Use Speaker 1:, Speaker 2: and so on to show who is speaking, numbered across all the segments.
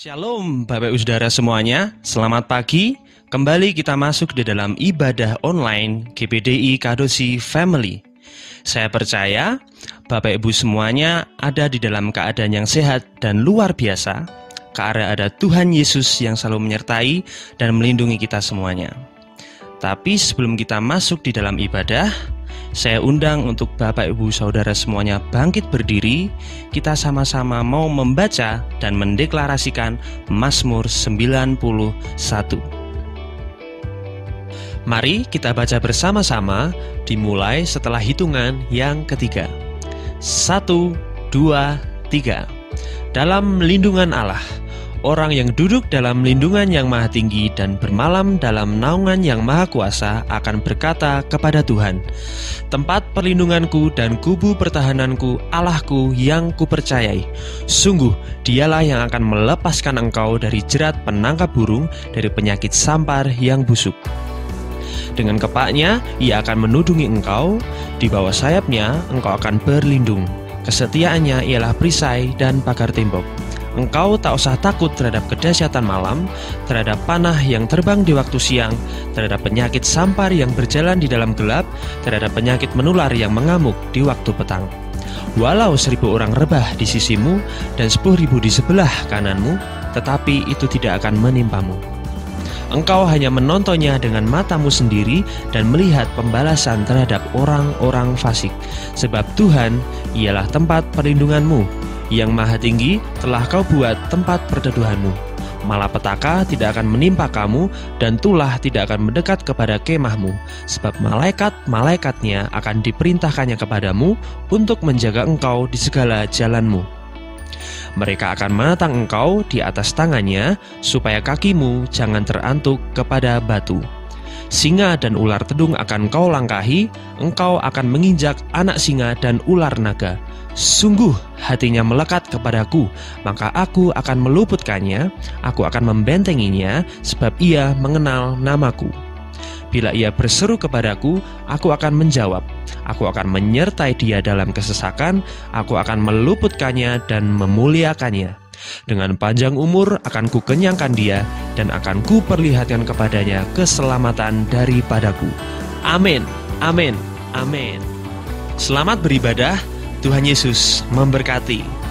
Speaker 1: Shalom Bapak Ibu Saudara semuanya, selamat pagi. Kembali kita masuk di dalam ibadah online GPDI Kadosi Family. Saya percaya Bapak Ibu semuanya ada di dalam keadaan yang sehat dan luar biasa, karena ada Tuhan Yesus yang selalu menyertai dan melindungi kita semuanya. Tapi sebelum kita masuk di dalam ibadah, saya undang untuk Bapak Ibu Saudara semuanya bangkit berdiri. Kita sama-sama mau membaca dan mendeklarasikan Mazmur 91. Mari kita baca bersama-sama, dimulai setelah hitungan yang ketiga. 1, 2, 3. Dalam lindungan Allah, orang yang duduk dalam lindungan yang maha tinggi dan bermalam dalam naungan yang maha kuasa akan berkata kepada Tuhan, tempat perlindunganku dan kubu pertahananku, Allahku yang kupercayai. Sungguh dialah yang akan melepaskan engkau dari jerat penangkap burung, dari penyakit sampar yang busuk. Dengan kepaknya ia akan menudungi engkau, di bawah sayapnya engkau akan berlindung. Kesetiaannya ialah perisai dan pagar tembok. Engkau tak usah takut terhadap kedahsyatan malam, terhadap panah yang terbang di waktu siang, terhadap penyakit sampar yang berjalan di dalam gelap, terhadap penyakit menular yang mengamuk di waktu petang. Walau 1.000 orang rebah di sisimu dan 10.000 di sebelah kananmu, tetapi itu tidak akan menimpamu. Engkau hanya menontonnya dengan matamu sendiri dan melihat pembalasan terhadap orang-orang fasik. Sebab Tuhan ialah tempat perlindunganmu. Yang maha tinggi telah kau buat tempat perteduhanmu. Malapetaka tidak akan menimpa kamu, dan tulah tidak akan mendekat kepada kemahmu. Sebab malaikat-malaikatnya akan diperintahkannya kepadamu untuk menjaga engkau di segala jalanmu. Mereka akan menatang engkau di atas tangannya, supaya kakimu jangan terantuk kepada batu. Singa dan ular tedung akan kau langkahi, engkau akan menginjak anak singa dan ular naga. Sungguh hatinya melekat kepadaku, maka aku akan meluputkannya, aku akan membentenginya, sebab ia mengenal namaku. Bila ia berseru kepadaku, aku akan menjawab. Aku akan menyertai dia dalam kesesakan, aku akan meluputkannya dan memuliakannya. Dengan panjang umur akan kukenyangkan dia, dan akan kuperlihatkan kepadanya keselamatan daripadaku. Amin, amin, amin. Selamat beribadah. Tuhan Yesus memberkati.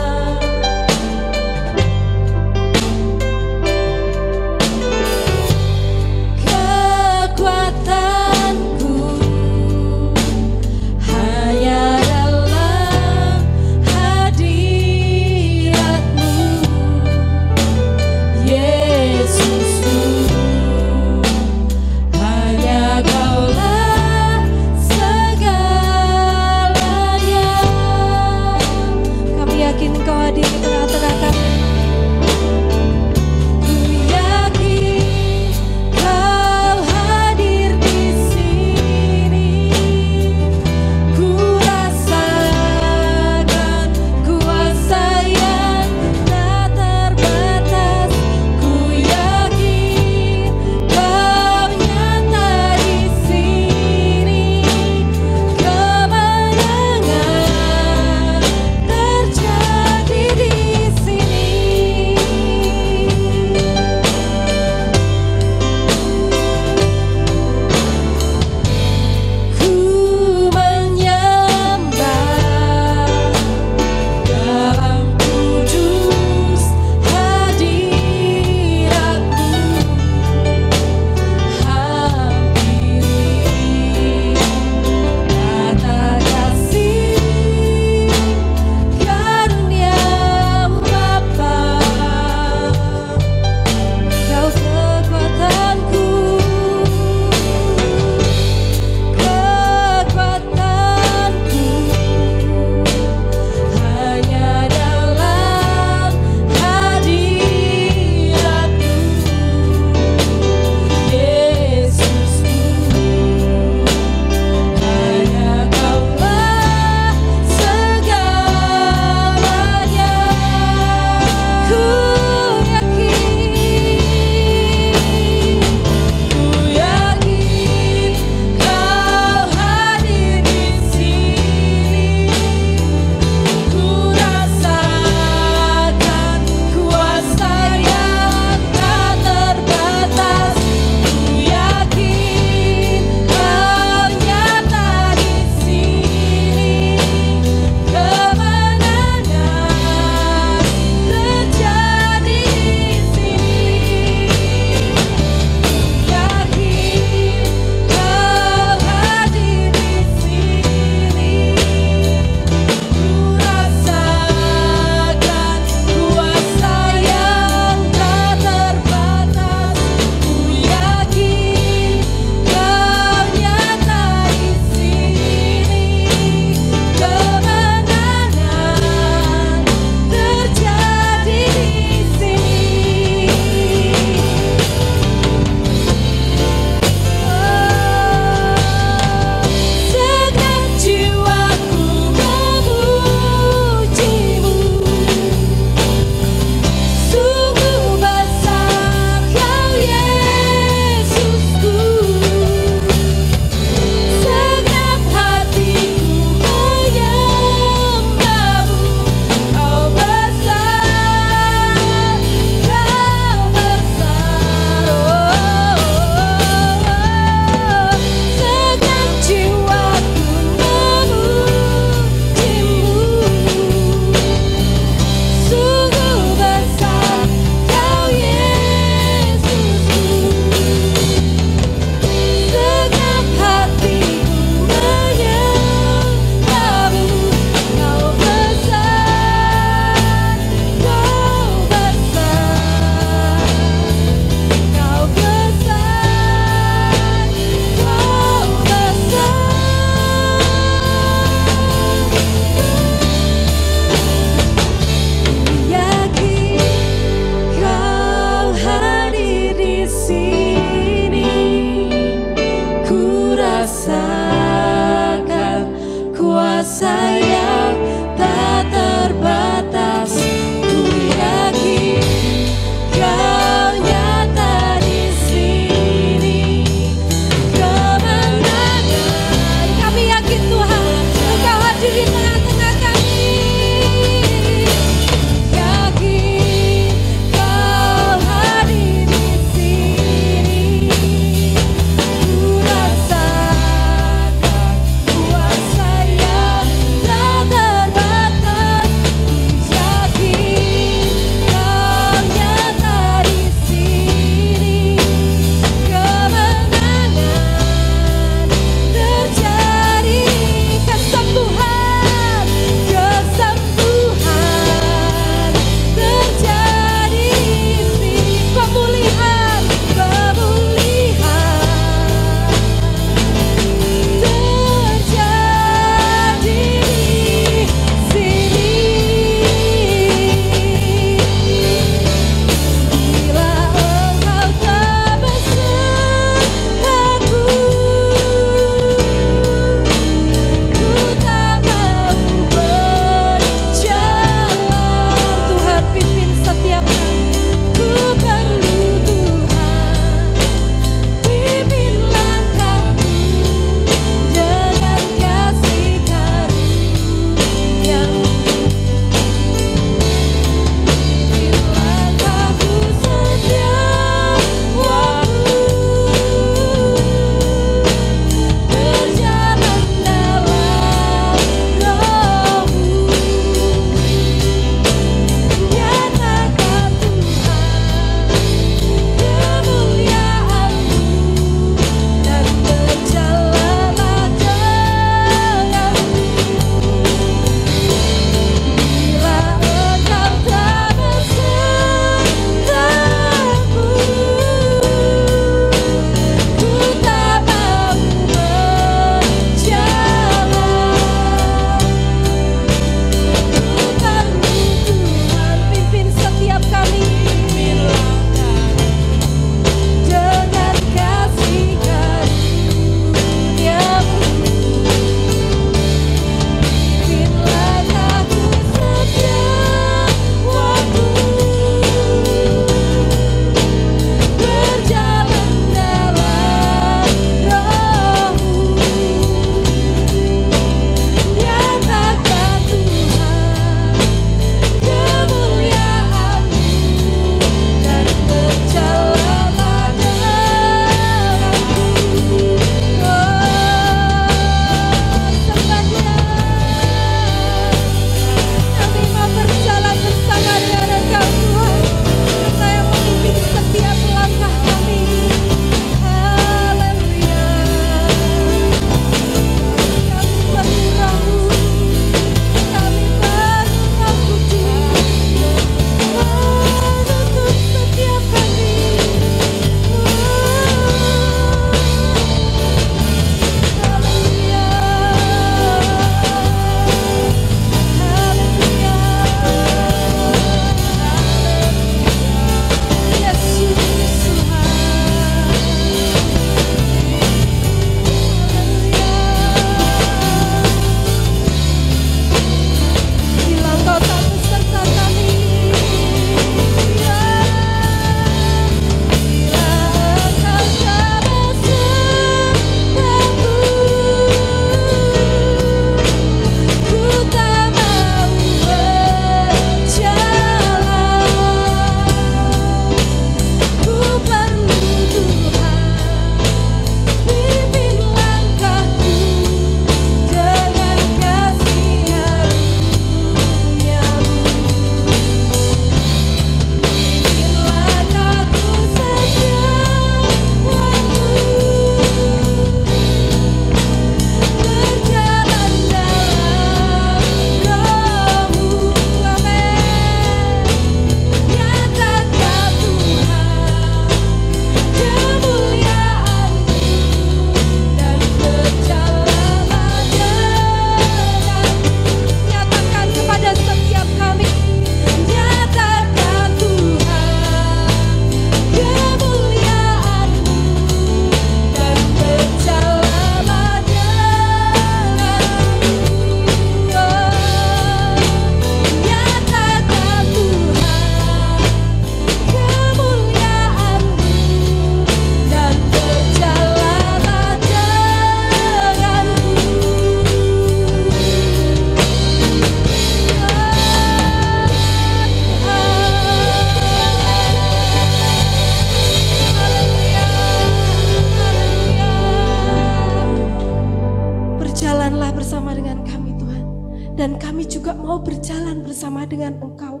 Speaker 2: mau berjalan bersama dengan Engkau.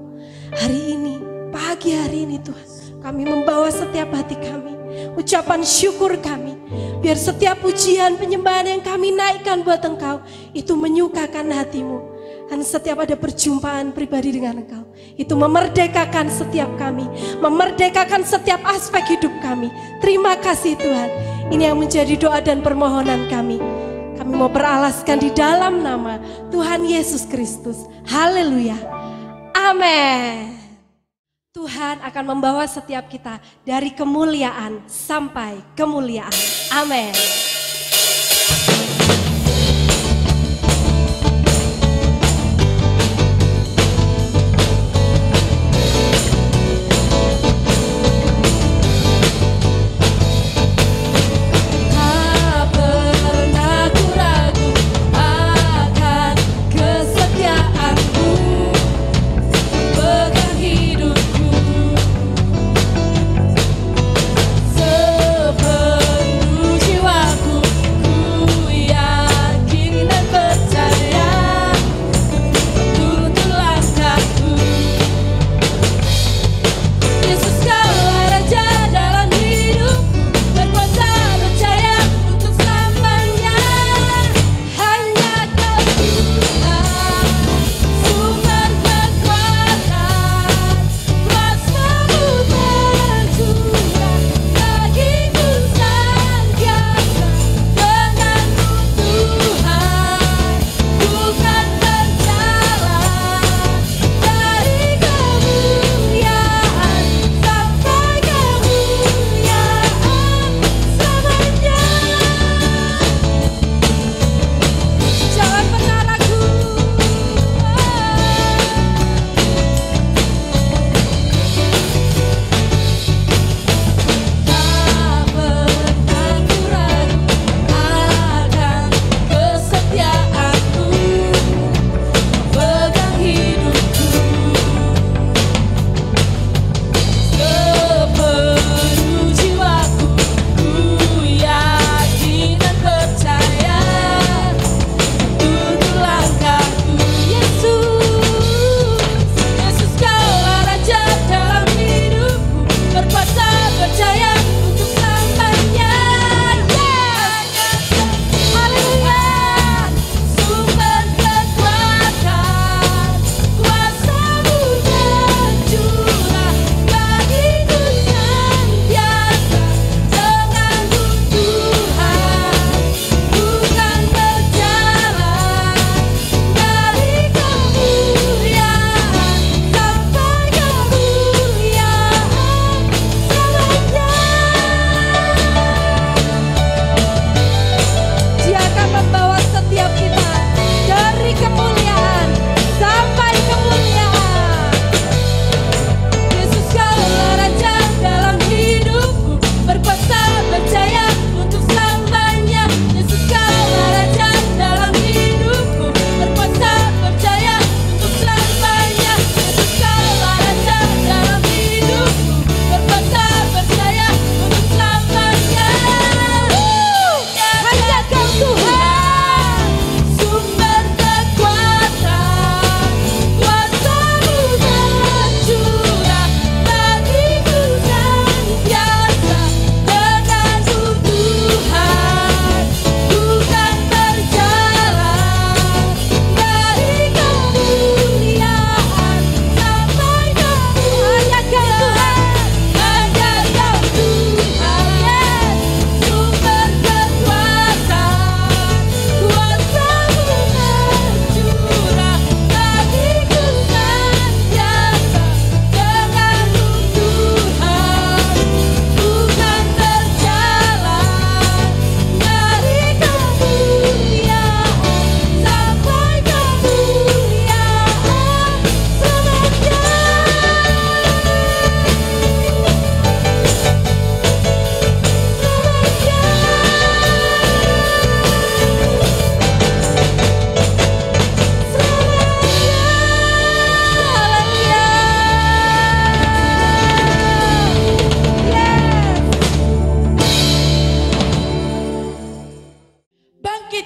Speaker 2: Hari ini, pagi hari ini Tuhan, kami membawa setiap hati kami, ucapan syukur kami. Biar setiap pujian penyembahan yang kami naikkan buat Engkau, itu menyukakan hati-Mu. Dan setiap ada perjumpaan pribadi dengan Engkau, itu memerdekakan setiap kami, memerdekakan setiap aspek hidup kami. Terima kasih Tuhan. Ini yang menjadi doa dan permohonan kami. Kami mau beralaskan di dalam nama Tuhan Yesus Kristus. Haleluya. Amin. Tuhan akan membawa setiap kita dari kemuliaan sampai kemuliaan. Amin.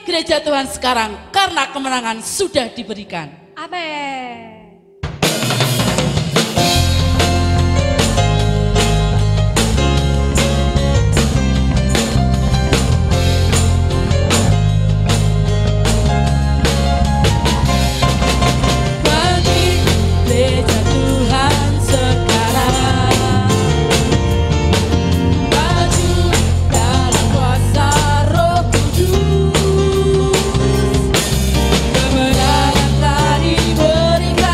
Speaker 3: Gereja Tuhan sekarang karena kemenangan sudah diberikan.
Speaker 2: Amin.
Speaker 3: Kebenaran telah diberikan.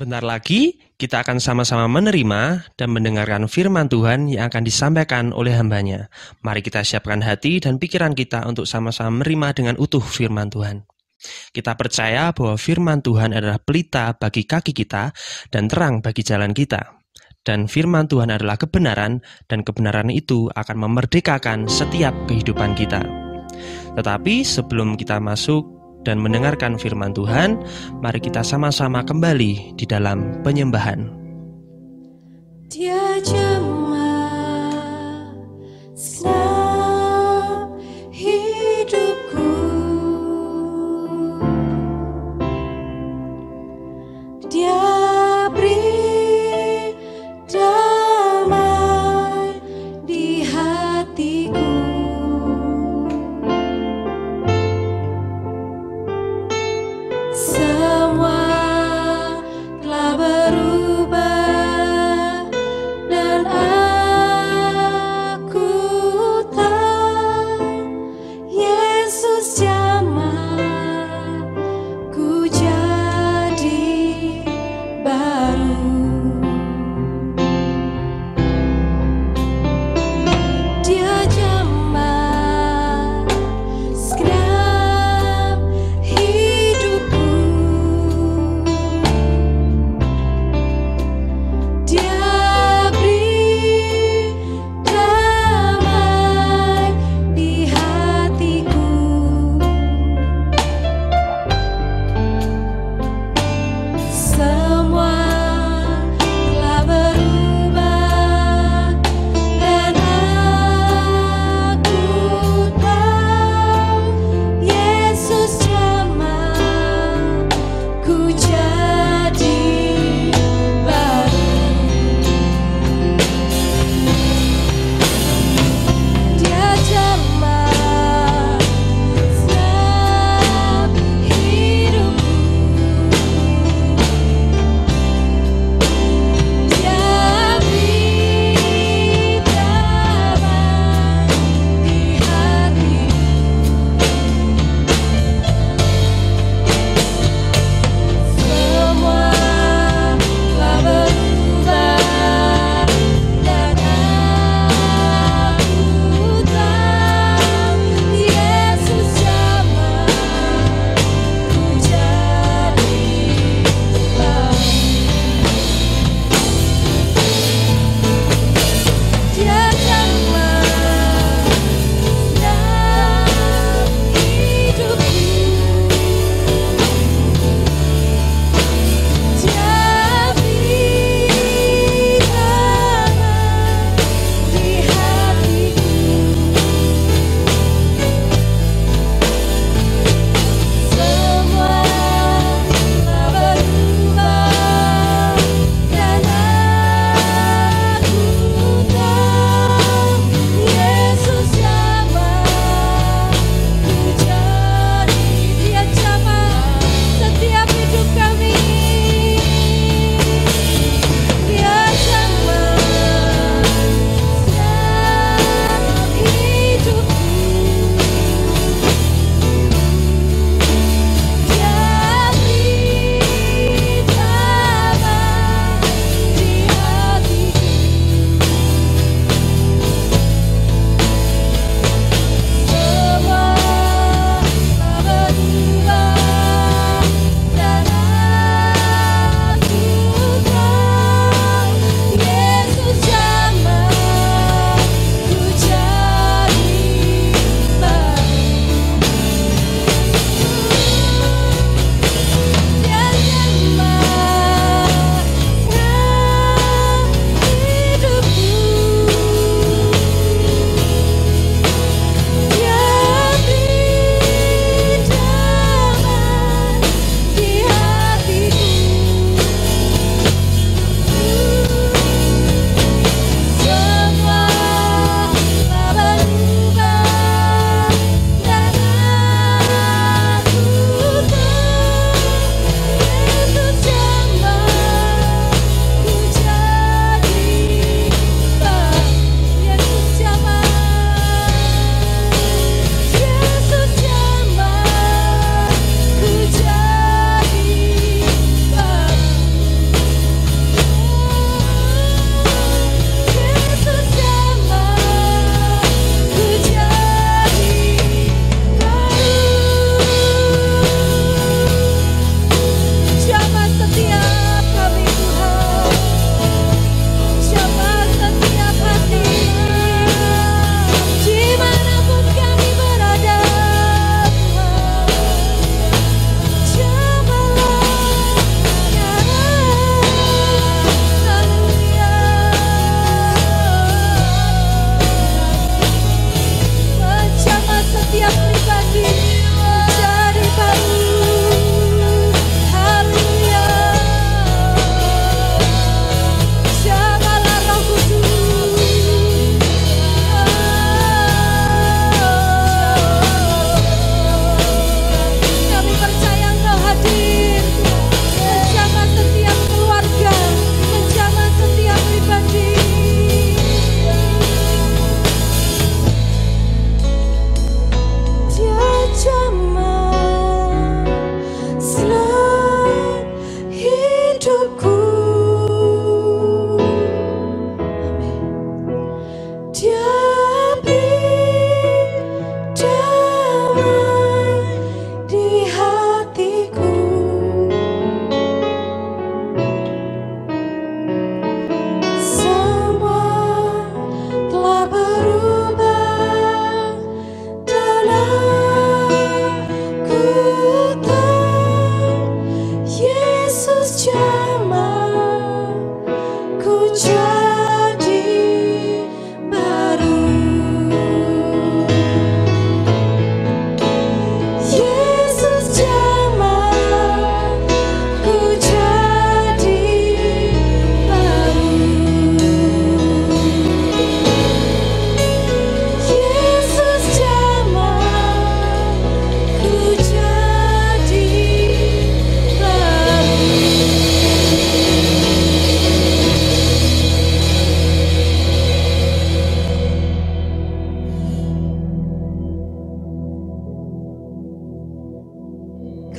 Speaker 1: Sebentar lagi kita akan sama-sama menerima dan mendengarkan firman Tuhan yang akan disampaikan oleh hamba-Nya. Mari kita siapkan hati dan pikiran kita untuk sama-sama menerima dengan utuh firman Tuhan. Kita percaya bahwa firman Tuhan adalah pelita bagi kaki kita dan terang bagi jalan kita. Dan firman Tuhan adalah kebenaran, dan kebenaran itu akan memerdekakan setiap kehidupan kita. Tetapi sebelum kita masuk dan mendengarkan firman Tuhan, mari kita sama-sama kembali di dalam penyembahan.
Speaker 2: Dia jemaah senang hidupku, Dia beri damai di hatiku. Semua telah berubah dan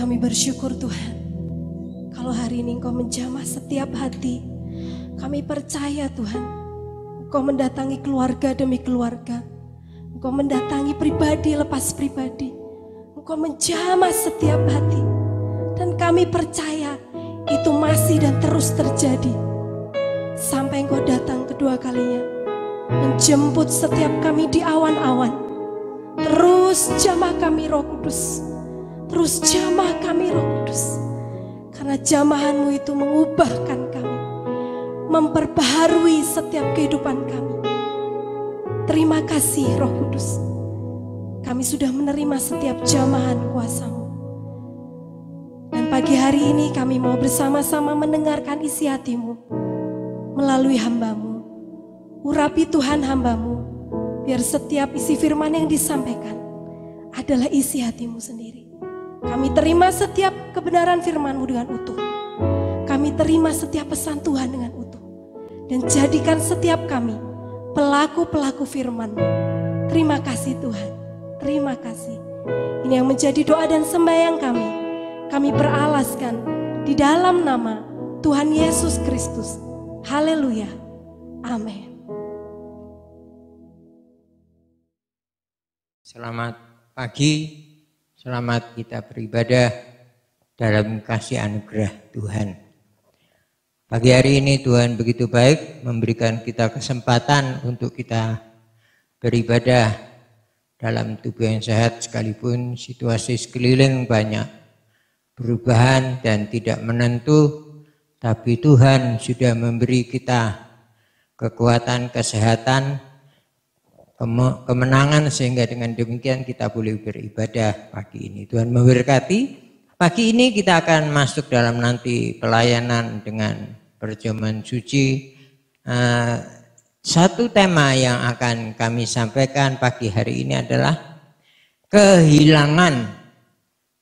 Speaker 2: Kami bersyukur Tuhan, kalau hari ini Engkau menjamah setiap hati. Kami percaya Tuhan, Engkau mendatangi keluarga demi keluarga. Engkau mendatangi pribadi lepas pribadi. Engkau menjamah setiap hati. Dan kami percaya itu masih dan terus terjadi. Sampai Engkau datang kedua kalinya, menjemput setiap kami di awan-awan. Terus jamah kami Roh Kudus. Terus jamah kami Roh Kudus. Karena jamahan-Mu itu mengubahkan kami, memperbaharui setiap kehidupan kami. Terima kasih Roh Kudus. Kami sudah menerima setiap jamahan kuasa-Mu. Dan pagi hari ini kami mau bersama-sama mendengarkan isi hati-Mu melalui hamba-Mu. Urapi Tuhan hamba-Mu, biar setiap isi firman yang disampaikan adalah isi hati-Mu sendiri. Kami terima setiap kebenaran firman-Mu dengan utuh. Kami terima setiap pesan Tuhan dengan utuh. Dan jadikan setiap kami pelaku-pelaku firman-Mu. Terima kasih Tuhan. Terima kasih. Ini yang menjadi doa dan sembahyang kami. Kami peralaskan di dalam nama Tuhan Yesus Kristus. Haleluya. Amin.
Speaker 3: Selamat pagi. Selamat kita beribadah dalam kasih anugerah Tuhan. Pagi hari ini Tuhan begitu baik memberikan kita kesempatan untuk kita beribadah dalam tubuh yang sehat, sekalipun situasi sekeliling banyak perubahan dan tidak menentu, tapi Tuhan sudah memberi kita kekuatan, kesehatan, kemenangan, sehingga dengan demikian kita boleh beribadah pagi ini. Tuhan memberkati. Pagi ini kita akan masuk dalam nanti pelayanan dengan perjamuan suci. Satu tema yang akan kami sampaikan pagi hari ini adalah kehilangan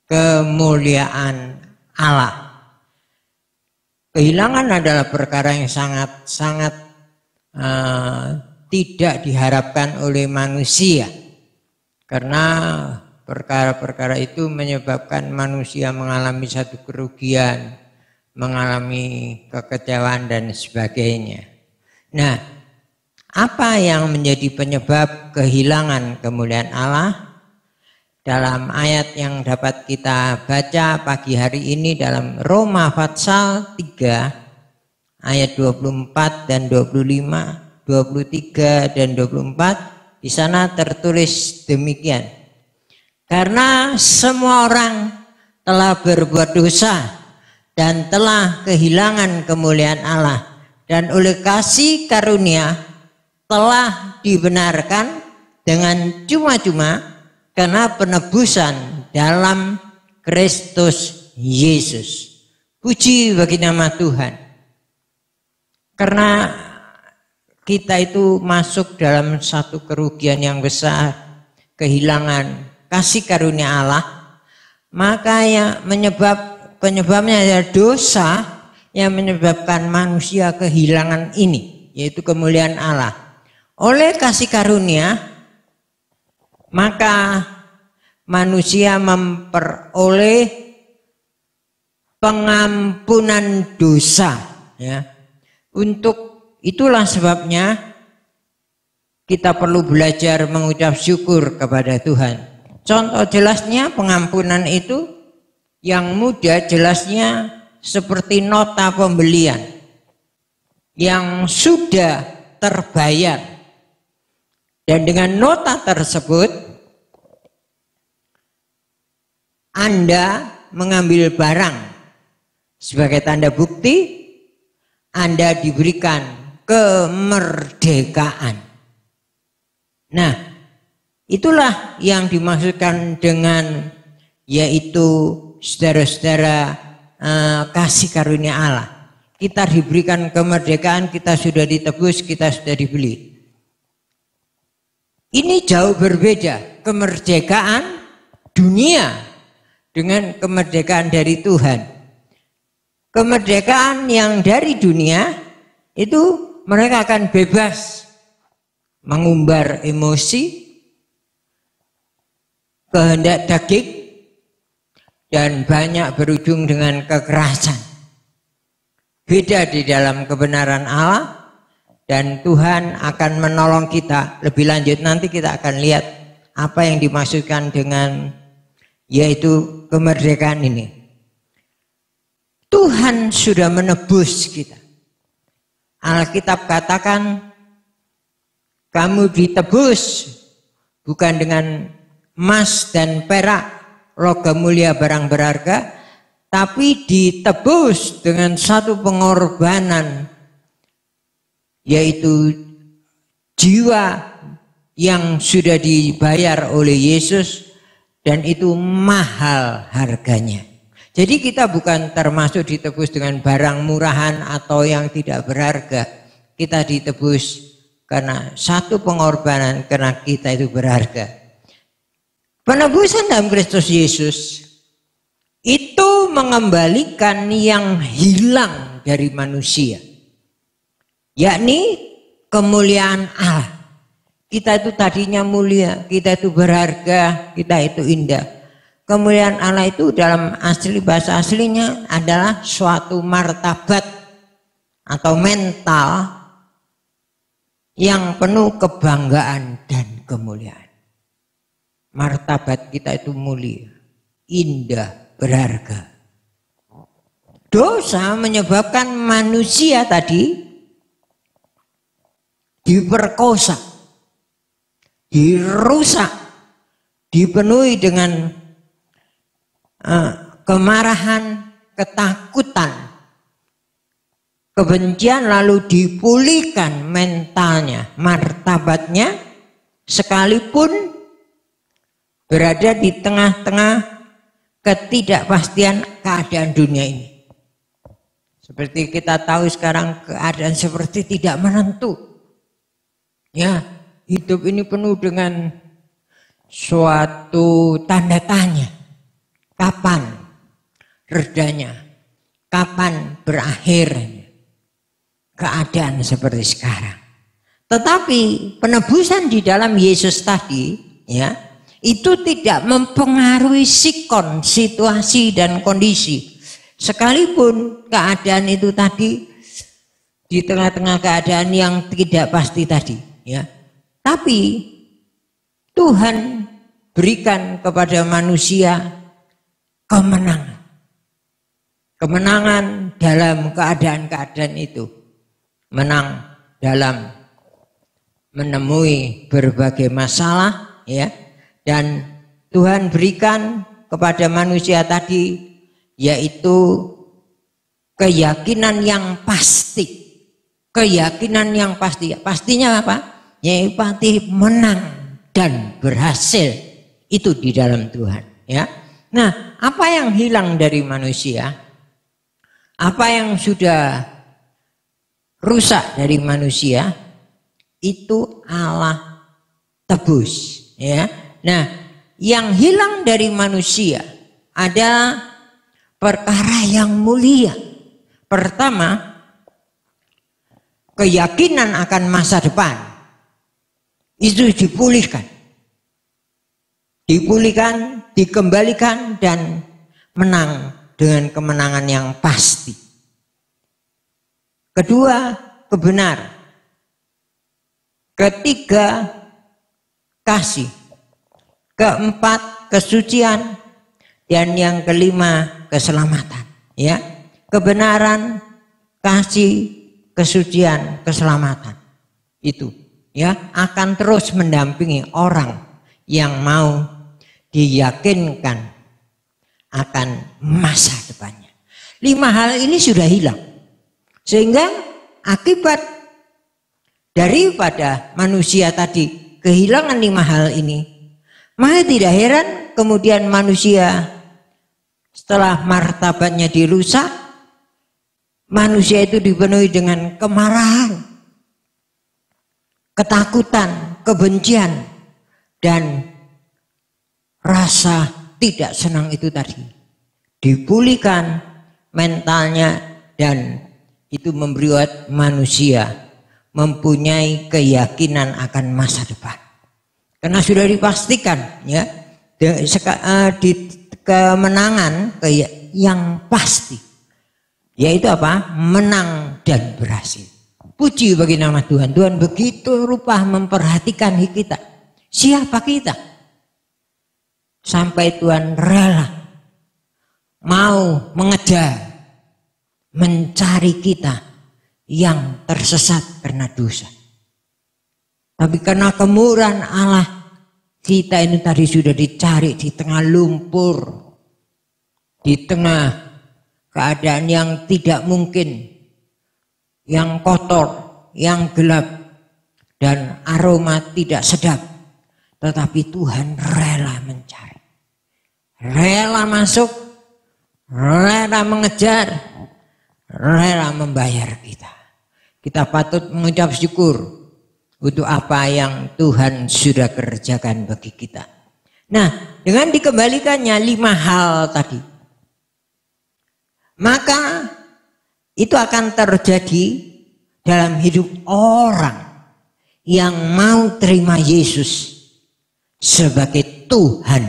Speaker 3: kemuliaan Allah. Kehilangan adalah perkara yang sangat tidak diharapkan oleh manusia, karena perkara-perkara itu menyebabkan manusia mengalami satu kerugian, mengalami kekecewaan dan sebagainya. Nah, apa yang menjadi penyebab kehilangan kemuliaan Allah? Dalam ayat yang dapat kita baca pagi hari ini dalam Roma pasal 3 ayat 24 dan 25, 23 dan 24, di sana tertulis demikian. Karena semua orang telah berbuat dosa dan telah kehilangan kemuliaan Allah, dan oleh kasih karunia telah dibenarkan dengan cuma-cuma karena penebusan dalam Kristus Yesus. Puji bagi nama Tuhan. Karena kita itu masuk dalam satu kerugian yang besar, kehilangan kasih karunia Allah, maka yang penyebabnya adalah dosa yang menyebabkan manusia kehilangan ini, yaitu kemuliaan Allah. Oleh kasih karunia, maka manusia memperoleh pengampunan dosa, ya. Untuk itulah sebabnya kita perlu belajar mengucap syukur kepada Tuhan. Contoh jelasnya pengampunan itu yang mudah jelasnya seperti nota pembelian yang sudah terbayar, dan dengan nota tersebut Anda mengambil barang sebagai tanda bukti Anda diberikan kemerdekaan. Nah, itulah yang dimaksudkan dengan yaitu saudara-saudara kasih karunia Allah. Kita diberikan kemerdekaan, kita sudah ditebus, kita sudah dibeli. Ini jauh berbeda, kemerdekaan dunia dengan kemerdekaan dari Tuhan. Kemerdekaan yang dari dunia itu mereka akan bebas mengumbar emosi, kehendak daging, dan banyak berujung dengan kekerasan. Beda di dalam kebenaran Allah, dan Tuhan akan menolong kita. Lebih lanjut nanti kita akan lihat apa yang dimaksudkan dengan yaitu kemerdekaan ini. Tuhan sudah menebus kita. Alkitab katakan kamu ditebus bukan dengan emas dan perak, logam mulia, barang berharga, tapi ditebus dengan satu pengorbanan, yaitu jiwa yang sudah dibayar oleh Yesus, dan itu mahal harganya. Jadi kita bukan termasuk ditebus dengan barang murahan atau yang tidak berharga. Kita ditebus karena satu pengorbanan, karena kita itu berharga. Penebusan dalam Kristus Yesus itu mengembalikan yang hilang dari manusia, yakni kemuliaan Allah. Kita itu tadinya mulia, kita itu berharga, kita itu indah. Kemuliaan Allah itu dalam asli bahasa aslinya adalah suatu martabat atau mental yang penuh kebanggaan dan kemuliaan. Martabat kita itu mulia, indah, berharga. Dosa menyebabkan manusia tadi diperkosa, dirusak, dipenuhi dengan kemarahan, ketakutan, kebencian, lalu dipulihkan mentalnya, martabatnya, sekalipun berada di tengah-tengah ketidakpastian keadaan dunia ini. Seperti kita tahu sekarang keadaan seperti tidak menentu. Ya, hidup ini penuh dengan suatu tanda tanya. Kapan redanya? Kapan berakhirnya keadaan seperti sekarang? Tetapi penebusan di dalam Yesus tadi, ya, itu tidak mempengaruhi sikon, situasi dan kondisi. Sekalipun keadaan itu tadi di tengah-tengah keadaan yang tidak pasti tadi, ya. Tapi Tuhan berikan kepada manusia kemenangan. Kemenangan dalam keadaan-keadaan itu. Menang dalam menemui berbagai masalah, ya. Dan Tuhan berikan kepada manusia tadi yaitu keyakinan yang pasti. Keyakinan yang pasti. Pastinya apa? Yaitu pasti menang dan berhasil. Itu di dalam Tuhan, ya. Nah, apa yang hilang dari manusia? Apa yang sudah rusak dari manusia? Itu Allah tebus, ya. Nah, yang hilang dari manusia ada perkara yang mulia. Pertama, keyakinan akan masa depan. Itu dipulihkan. Dipulihkan, dikembalikan, dan menang dengan kemenangan yang pasti. Kedua, kebenaran. Ketiga, kasih. Keempat, kesucian. Dan yang kelima, keselamatan. Ya, kebenaran, kasih, kesucian, keselamatan. Itu, ya, akan terus mendampingi orang yang mau diyakinkan akan masa depannya. 5 hal ini sudah hilang. Sehingga akibat daripada manusia tadi kehilangan 5 hal ini, maka tidak heran kemudian manusia setelah martabatnya dirusak, manusia itu dipenuhi dengan kemarahan, ketakutan, kebencian, dan rasa tidak senang itu tadi. Dipulihkan mentalnya, dan itu membuat manusia mempunyai keyakinan akan masa depan. Karena sudah dipastikan, ya, kemenangan yang pasti. Yaitu apa? Menang dan berhasil. Puji bagi nama Tuhan. Tuhan begitu rupa memperhatikan kita. Siapa kita? Sampai Tuhan rela mau mengejar, mencari kita yang tersesat karena dosa. Tapi karena kemurahan Allah, kita ini tadi sudah dicari di tengah lumpur, di tengah keadaan yang tidak mungkin, yang kotor, yang gelap, dan aroma tidak sedap. Tetapi Tuhan rela mencari, rela masuk, rela mengejar, rela membayar kita. Kita patut mengucap syukur untuk apa yang Tuhan sudah kerjakan bagi kita. Nah, dengan dikembalikannya 5 hal tadi, maka itu akan terjadi dalam hidup orang yang mau terima Yesus sebagai Tuhan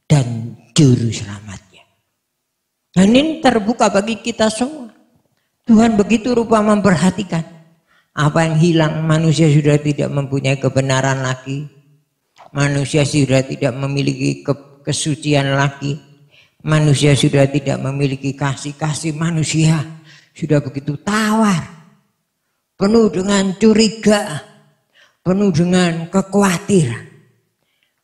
Speaker 3: dan Juru Selamatnya. Dan ini terbuka bagi kita semua. Tuhan begitu rupa memperhatikan. Apa yang hilang, manusia sudah tidak mempunyai kebenaran lagi. Manusia sudah tidak memiliki kesucian lagi. Manusia sudah tidak memiliki kasih manusia sudah begitu tawar, penuh dengan curiga, penuh dengan kekhawatiran.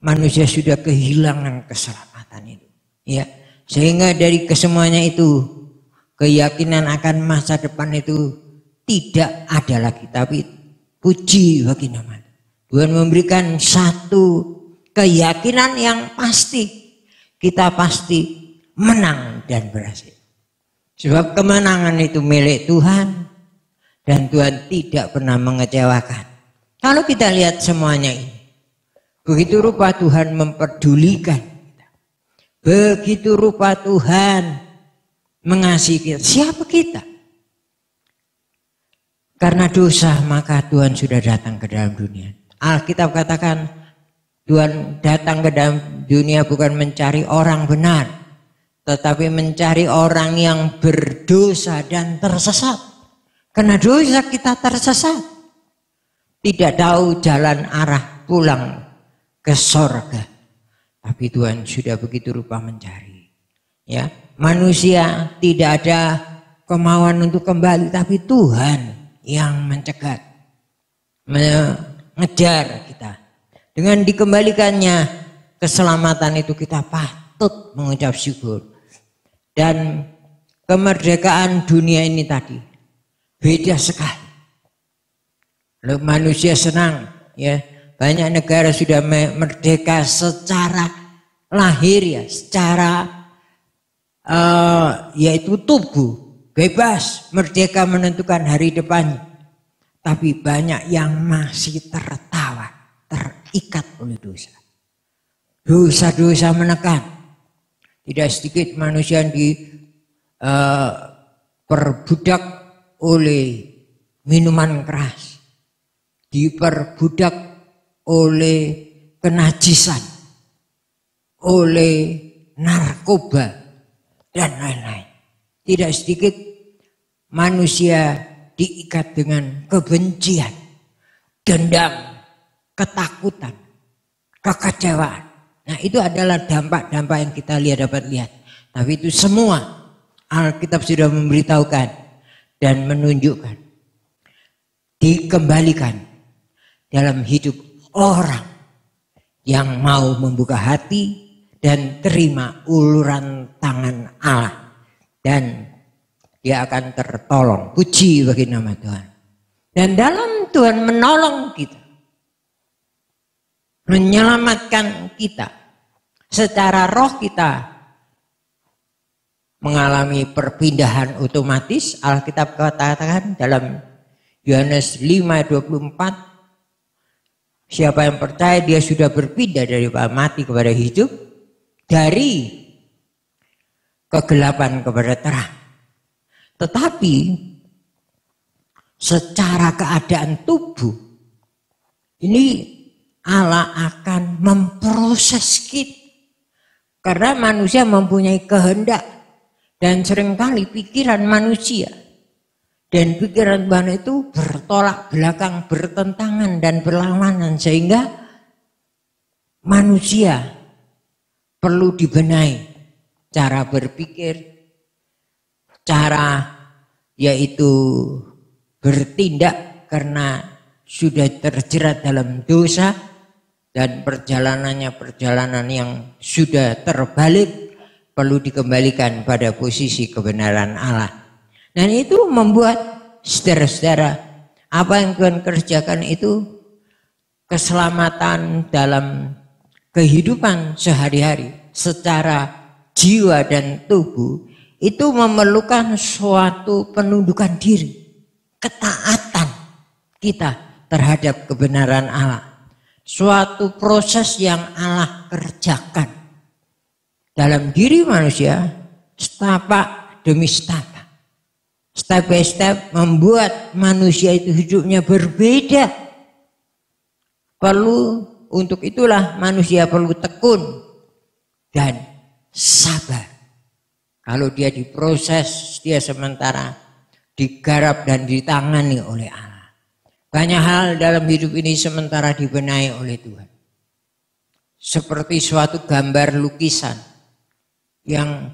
Speaker 3: Manusia sudah kehilangan keselamatan itu, ya. Sehingga dari kesemuanya itu, keyakinan akan masa depan itu tidak ada lagi. Tapi puji bagi nama Tuhan, memberikan satu keyakinan yang pasti, kita pasti menang dan berhasil. Sebab kemenangan itu milik Tuhan dan Tuhan tidak pernah mengecewakan. Kalau kita lihat semuanya ini, begitu rupa Tuhan memperdulikan kita. Begitu rupa Tuhan mengasihi kita. Siapa kita? Karena dosa maka Tuhan sudah datang ke dalam dunia. Alkitab katakan Tuhan datang ke dalam dunia bukan mencari orang benar, tetapi mencari orang yang berdosa dan tersesat. Karena dosa kita tersesat, tidak tahu jalan arah pulang ke sorga. Tapi Tuhan sudah begitu rupa mencari. Ya, manusia tidak ada kemauan untuk kembali, tapi Tuhan yang mencegat, mengejar kita. Dengan dikembalikannya keselamatan itu, kita patut mengucap syukur. Dan kemerdekaan dunia ini tadi beda sekali. Lalu manusia senang, ya, banyak negara sudah merdeka secara lahir, ya, secara yaitu tubuh, bebas, merdeka menentukan hari depannya. Tapi banyak yang masih tertawa, terikat oleh dosa. Dosa-dosa menekan. Tidak sedikit manusia diperbudak oleh minuman keras, diperbudak oleh kenajisan, oleh narkoba, dan lain-lain. Tidak sedikit manusia diikat dengan kebencian, dendam, ketakutan, kekecewaan. Nah, itu adalah dampak-dampak yang kita dapat lihat. Tapi itu semua Alkitab sudah memberitahukan dan menunjukkan. Dikembalikan dalam hidup orang yang mau membuka hati dan terima uluran tangan Allah. Dan dia akan tertolong. Puji bagi nama Tuhan. Dan dalam Tuhan menolong kita, menyelamatkan kita, secara roh kita mengalami perpindahan otomatis. Alkitab katakan dalam Yohanes 5:24, siapa yang percaya dia sudah berpindah dari mati kepada hidup, dari kegelapan kepada terang. Tetapi secara keadaan tubuh ini Allah akan memproses kita. Karena manusia mempunyai kehendak dan seringkali pikiran manusia dan pikiran Tuhan itu bertolak belakang, bertentangan dan berlawanan, sehingga manusia perlu dibenahi cara berpikir, cara yaitu bertindak karena sudah terjerat dalam dosa dan perjalanannya perjalanan yang sudah terbalik, perlu dikembalikan pada posisi kebenaran Allah. Dan itu membuat saudara-saudara, apa yang Tuhan kerjakan itu keselamatan dalam kehidupan sehari-hari secara jiwa dan tubuh itu memerlukan suatu penundukan diri, ketaatan kita terhadap kebenaran Allah. Suatu proses yang Allah kerjakan dalam diri manusia, setapak demi setapak, step by step, membuat manusia itu hidupnya berbeda. Perlu, untuk itulah manusia perlu tekun dan sabar. Kalau dia diproses, dia sementara digarap dan ditangani oleh Allah. Banyak hal dalam hidup ini sementara dibenahi oleh Tuhan. Seperti suatu gambar lukisan yang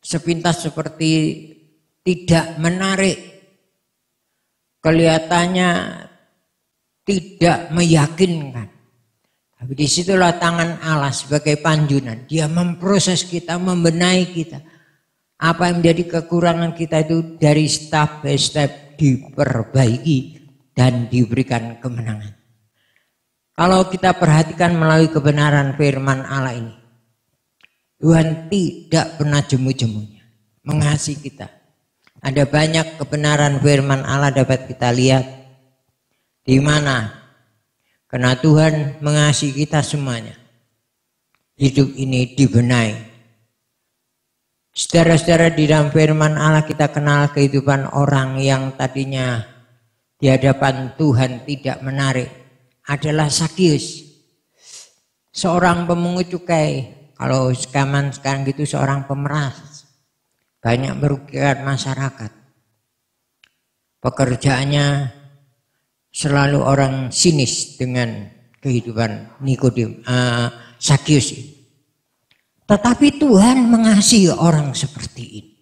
Speaker 3: sepintas seperti tidak menarik, kelihatannya tidak meyakinkan. Tapi disitulah tangan Allah sebagai panjunan. Dia memproses kita, membenahi kita. Apa yang menjadi kekurangan kita itu dari step by step diperbaiki dan diberikan kemenangan. Kalau kita perhatikan melalui kebenaran firman Allah ini, Tuhan tidak pernah jemu-jemunya mengasihi kita. Ada banyak kebenaran firman Allah dapat kita lihat di mana karena Tuhan mengasihi kita semuanya, hidup ini dibenahi. Saudara-saudara, di dalam firman Allah kita kenal kehidupan orang yang tadinya di hadapan Tuhan tidak menarik, adalah Sakius, seorang pemungut cukai. Kalau sekarang gitu seorang pemeras, banyak merugikan masyarakat. Pekerjaannya selalu orang sinis dengan kehidupan Sakius. Tetapi Tuhan mengasihi orang seperti ini.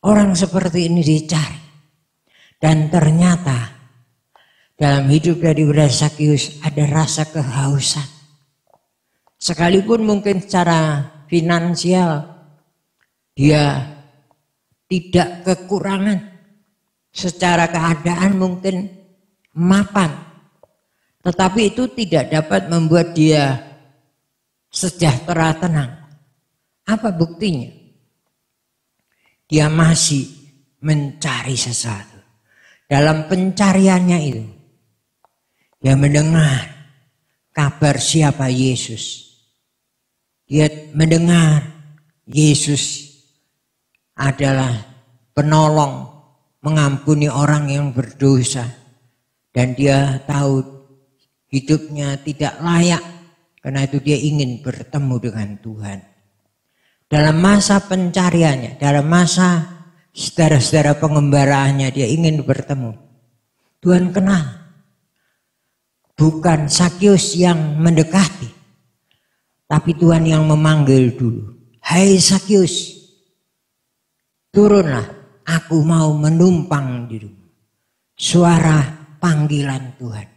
Speaker 3: Orang seperti ini dicari. Dan ternyata dalam hidup daripada Sakius ada rasa kehausan. Sekalipun mungkin secara finansial dia tidak kekurangan, secara keadaan mungkin mapan, tetapi itu tidak dapat membuat dia sejahtera tenang. Apa buktinya? Dia masih mencari sesuatu. Dalam pencariannya itu, dia mendengar kabar siapa Yesus. Dia mendengar Yesus adalah penolong, mengampuni orang yang berdosa. Dan dia tahu hidupnya tidak layak, karena itu dia ingin bertemu dengan Tuhan. Dalam masa pencariannya, dalam masa saudara-saudara pengembaraannya, dia ingin bertemu. Tuhan kenal. Bukan Sakius yang mendekati, tapi Tuhan yang memanggil dulu. Hai Sakius, turunlah, aku mau menumpang di rumah. Suara panggilan Tuhan.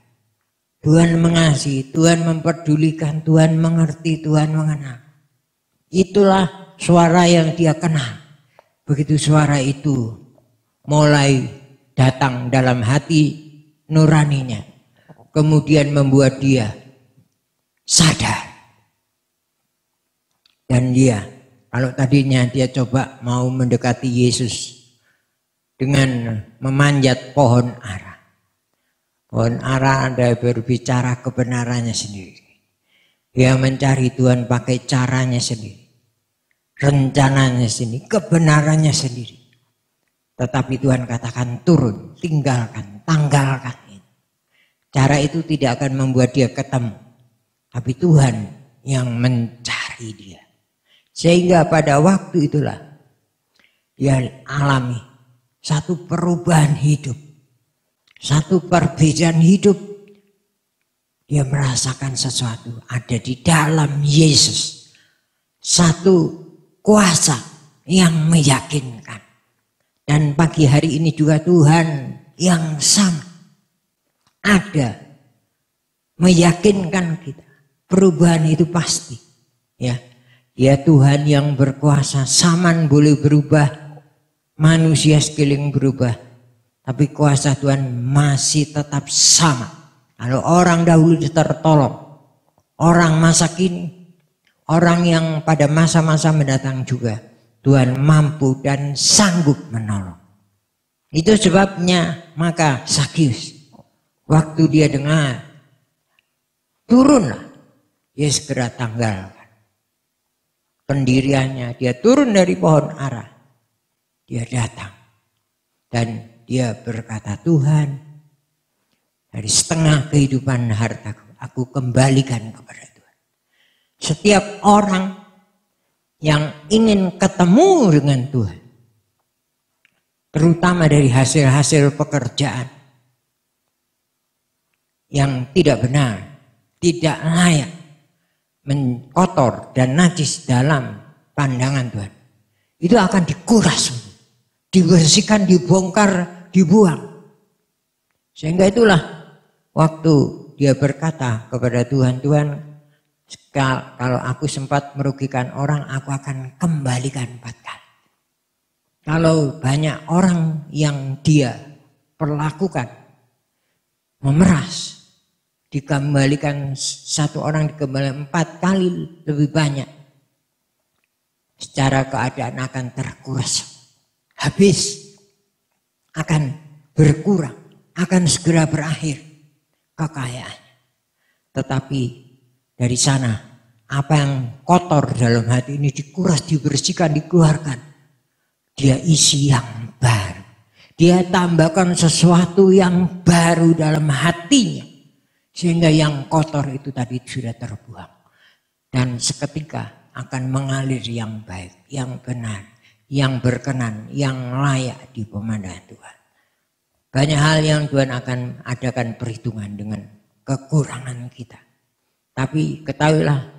Speaker 3: Tuhan mengasihi, Tuhan memperdulikan, Tuhan mengerti, Tuhan mengenal. Itulah suara yang dia kenal. Begitu suara itu mulai datang dalam hati nuraninya, kemudian membuat dia sadar. Dan dia, kalau tadinya dia coba mau mendekati Yesus dengan memanjat pohon ara. Pohon ara ada berbicara kebenarannya sendiri. Dia mencari Tuhan pakai caranya sendiri. Rencananya sendiri, kebenarannya sendiri. Tetapi Tuhan katakan turun, tinggalkan, tanggalkan. Cara itu tidak akan membuat dia ketemu. Tapi Tuhan yang mencari dia. Sehingga pada waktu itulah dia alami satu perubahan hidup, satu perbedaan hidup. Dia merasakan sesuatu ada di dalam Yesus, satu kuasa yang meyakinkan. Dan pagi hari ini juga Tuhan yang sama ada meyakinkan kita. Perubahan itu pasti, ya. Ya Tuhan yang berkuasa, zaman boleh berubah, manusia sekeliling berubah, tapi kuasa Tuhan masih tetap sama. Kalau orang dahulu tertolong, orang masa kini, orang yang pada masa-masa mendatang juga Tuhan mampu dan sanggup menolong. Itu sebabnya maka Zakius waktu dia dengar, turunlah, dia segera tanggalkan pendiriannya. Dia turun dari pohon ara, dia datang dan dia berkata, Tuhan, dari setengah kehidupan hartaku aku kembalikan kepada Tuhan. Setiap orang yang ingin ketemu dengan Tuhan, terutama dari hasil-hasil pekerjaan yang tidak benar, tidak layak, kotor dan najis dalam pandangan Tuhan, itu akan dikuras, dibersihkan, dibongkar, dibuang. Sehingga itulah waktu dia berkata kepada Tuhan, Tuhan, kalau aku sempat merugikan orang, aku akan kembalikan 4 kali. Kalau banyak orang yang dia perlakukan, memeras, dikembalikan, satu orang dikembalikan 4 kali lebih banyak, secara keadaan akan terkuras, habis, akan berkurang, akan segera berakhir kekayaannya. Tetapi dari sana apa yang kotor dalam hati ini dikuras, dibersihkan, dikeluarkan. Dia isi yang baru. Dia tambahkan sesuatu yang baru dalam hatinya. Sehingga yang kotor itu tadi sudah terbuang. Dan seketika akan mengalir yang baik, yang benar, yang berkenan, yang layak di pemandangan Tuhan. Banyak hal yang Tuhan akan adakan perhitungan dengan kekurangan kita. Tapi ketahuilah,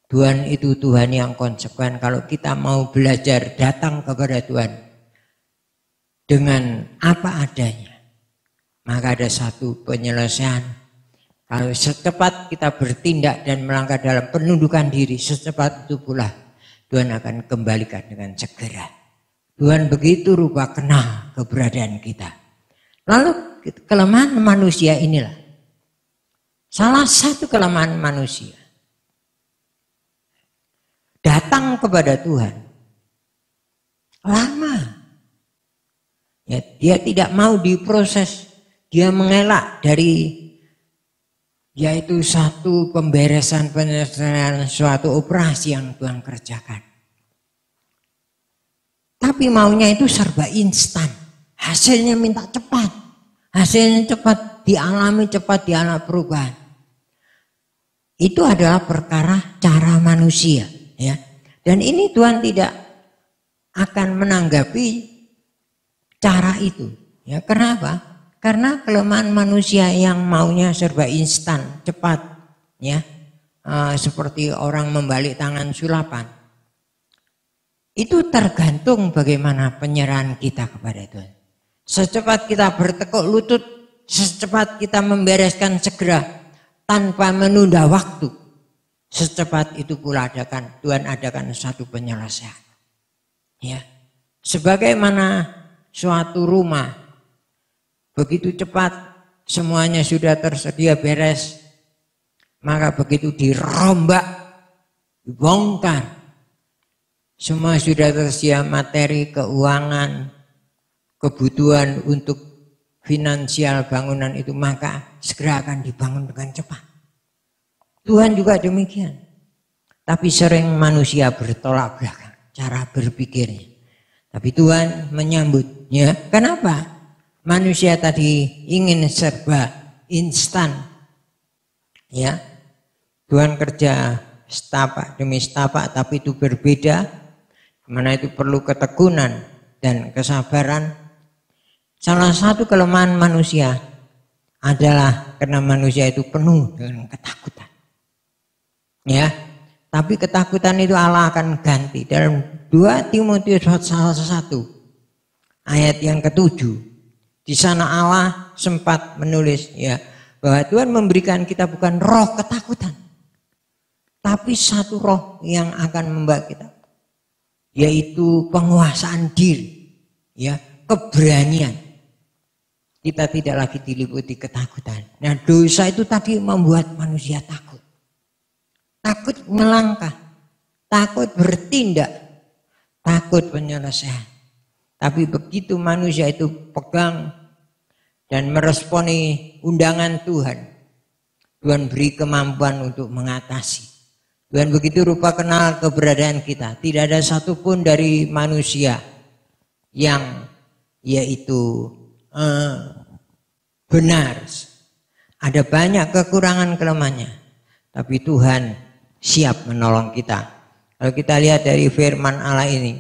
Speaker 3: Tuhan itu Tuhan yang konsekuen. Kalau kita mau belajar datang kepada Tuhan dengan apa adanya, maka ada satu penyelesaian. Kalau secepat kita bertindak dan melangkah dalam penundukan diri, secepat itu pula Tuhan akan kembalikan dengan segera. Tuhan begitu rupa kenal keberadaan kita. Lalu kelemahan manusia inilah salah satu kelemahan manusia. Datang kepada Tuhan lama. Ya, dia tidak mau diproses. Dia mengelak dari, yaitu satu pemberesan, penyelesaian suatu operasi yang Tuhan kerjakan. Tapi maunya itu serba instan. Hasilnya minta cepat. Hasilnya cepat dialami, cepat dialami perubahan. Itu adalah perkara cara manusia, ya. Dan ini Tuhan tidak akan menanggapi cara itu, ya. Kenapa? Karena kelemahan manusia yang maunya serba instan, cepat, ya. Seperti orang membalik tangan sulapan. Itu tergantung bagaimana penyerahan kita kepada Tuhan. Secepat kita bertekuk lutut, secepat kita membereskan segera tanpa menunda waktu, secepat itu pula Tuhan adakan satu penyelesaian. Ya, sebagaimana suatu rumah, begitu cepat semuanya sudah tersedia beres, maka begitu dirombak, dibongkar, semua sudah tersedia materi, keuangan, kebutuhan untuk finansial bangunan itu, maka segera akan dibangun dengan cepat. Tuhan juga demikian. Tapi sering manusia bertolak belakang cara berpikirnya. Tapi Tuhan menyambutnya. Kenapa? Manusia tadi ingin serba instan. Ya. Tuhan kerja setapak demi setapak, tapi itu berbeda. Mana itu perlu ketekunan dan kesabaran. Salah satu kelemahan manusia adalah karena manusia itu penuh dengan ketakutan. Ya, tapi ketakutan itu Allah akan ganti. Dalam 2 Timotius 1 ayat yang ke-7, di sana Allah sempat menulis ya bahwa Tuhan memberikan kita bukan roh ketakutan, tapi satu roh yang akan membawa kita, yaitu penguasaan diri, ya, keberanian. Kita tidak lagi diliputi ketakutan. Nah, dosa itu tadi membuat manusia takut. Takut melangkah, takut bertindak, takut penyelesaian. Tapi begitu manusia itu pegang dan meresponi undangan Tuhan, Tuhan beri kemampuan untuk mengatasi. Tuhan begitu rupa kenal keberadaan kita. Tidak ada satupun dari manusia yang yaitu benar. Ada banyak kekurangan kelemahannya, tapi Tuhan siap menolong kita. Kalau kita lihat dari firman Allah ini,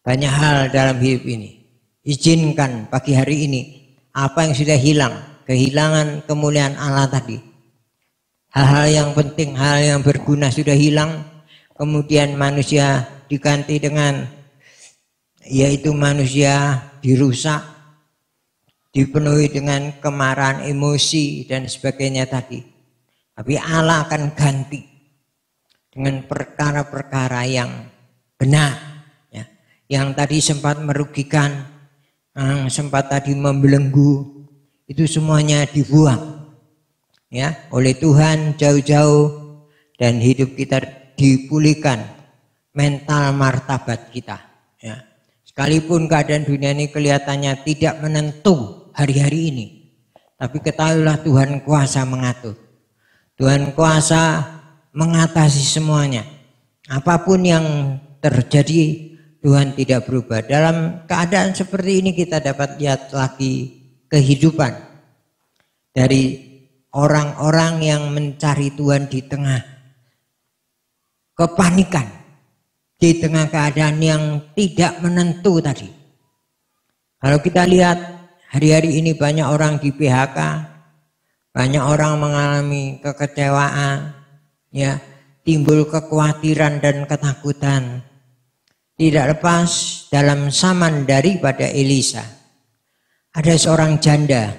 Speaker 3: banyak hal dalam hidup ini. Izinkan pagi hari ini apa yang sudah hilang, kehilangan kemuliaan Allah tadi, hal-hal yang penting, hal yang berguna sudah hilang, kemudian manusia diganti dengan yaitu manusia dirusak, dipenuhi dengan kemarahan, emosi dan sebagainya tadi. Tapi Allah akan ganti dengan perkara-perkara yang benar, ya. Yang tadi sempat merugikan, sempat tadi membelenggu, itu semuanya dibuang, ya, oleh Tuhan jauh-jauh, dan hidup kita dipulihkan, mental martabat kita, ya. Sekalipun keadaan dunia ini kelihatannya tidak menentu hari-hari ini, tapi ketahuilah Tuhan kuasa mengatur. Tuhan kuasa mengatasi semuanya. Apapun yang terjadi, Tuhan tidak berubah. Dalam keadaan seperti ini kita dapat lihat lagi kehidupan dari orang-orang yang mencari Tuhan di tengah kepanikan, di tengah keadaan yang tidak menentu tadi. Kalau kita lihat hari-hari ini banyak orang di PHK, banyak orang mengalami kekecewaan, ya, timbul kekhawatiran dan ketakutan. Tidak lepas dalam zaman daripada Elisa, ada seorang janda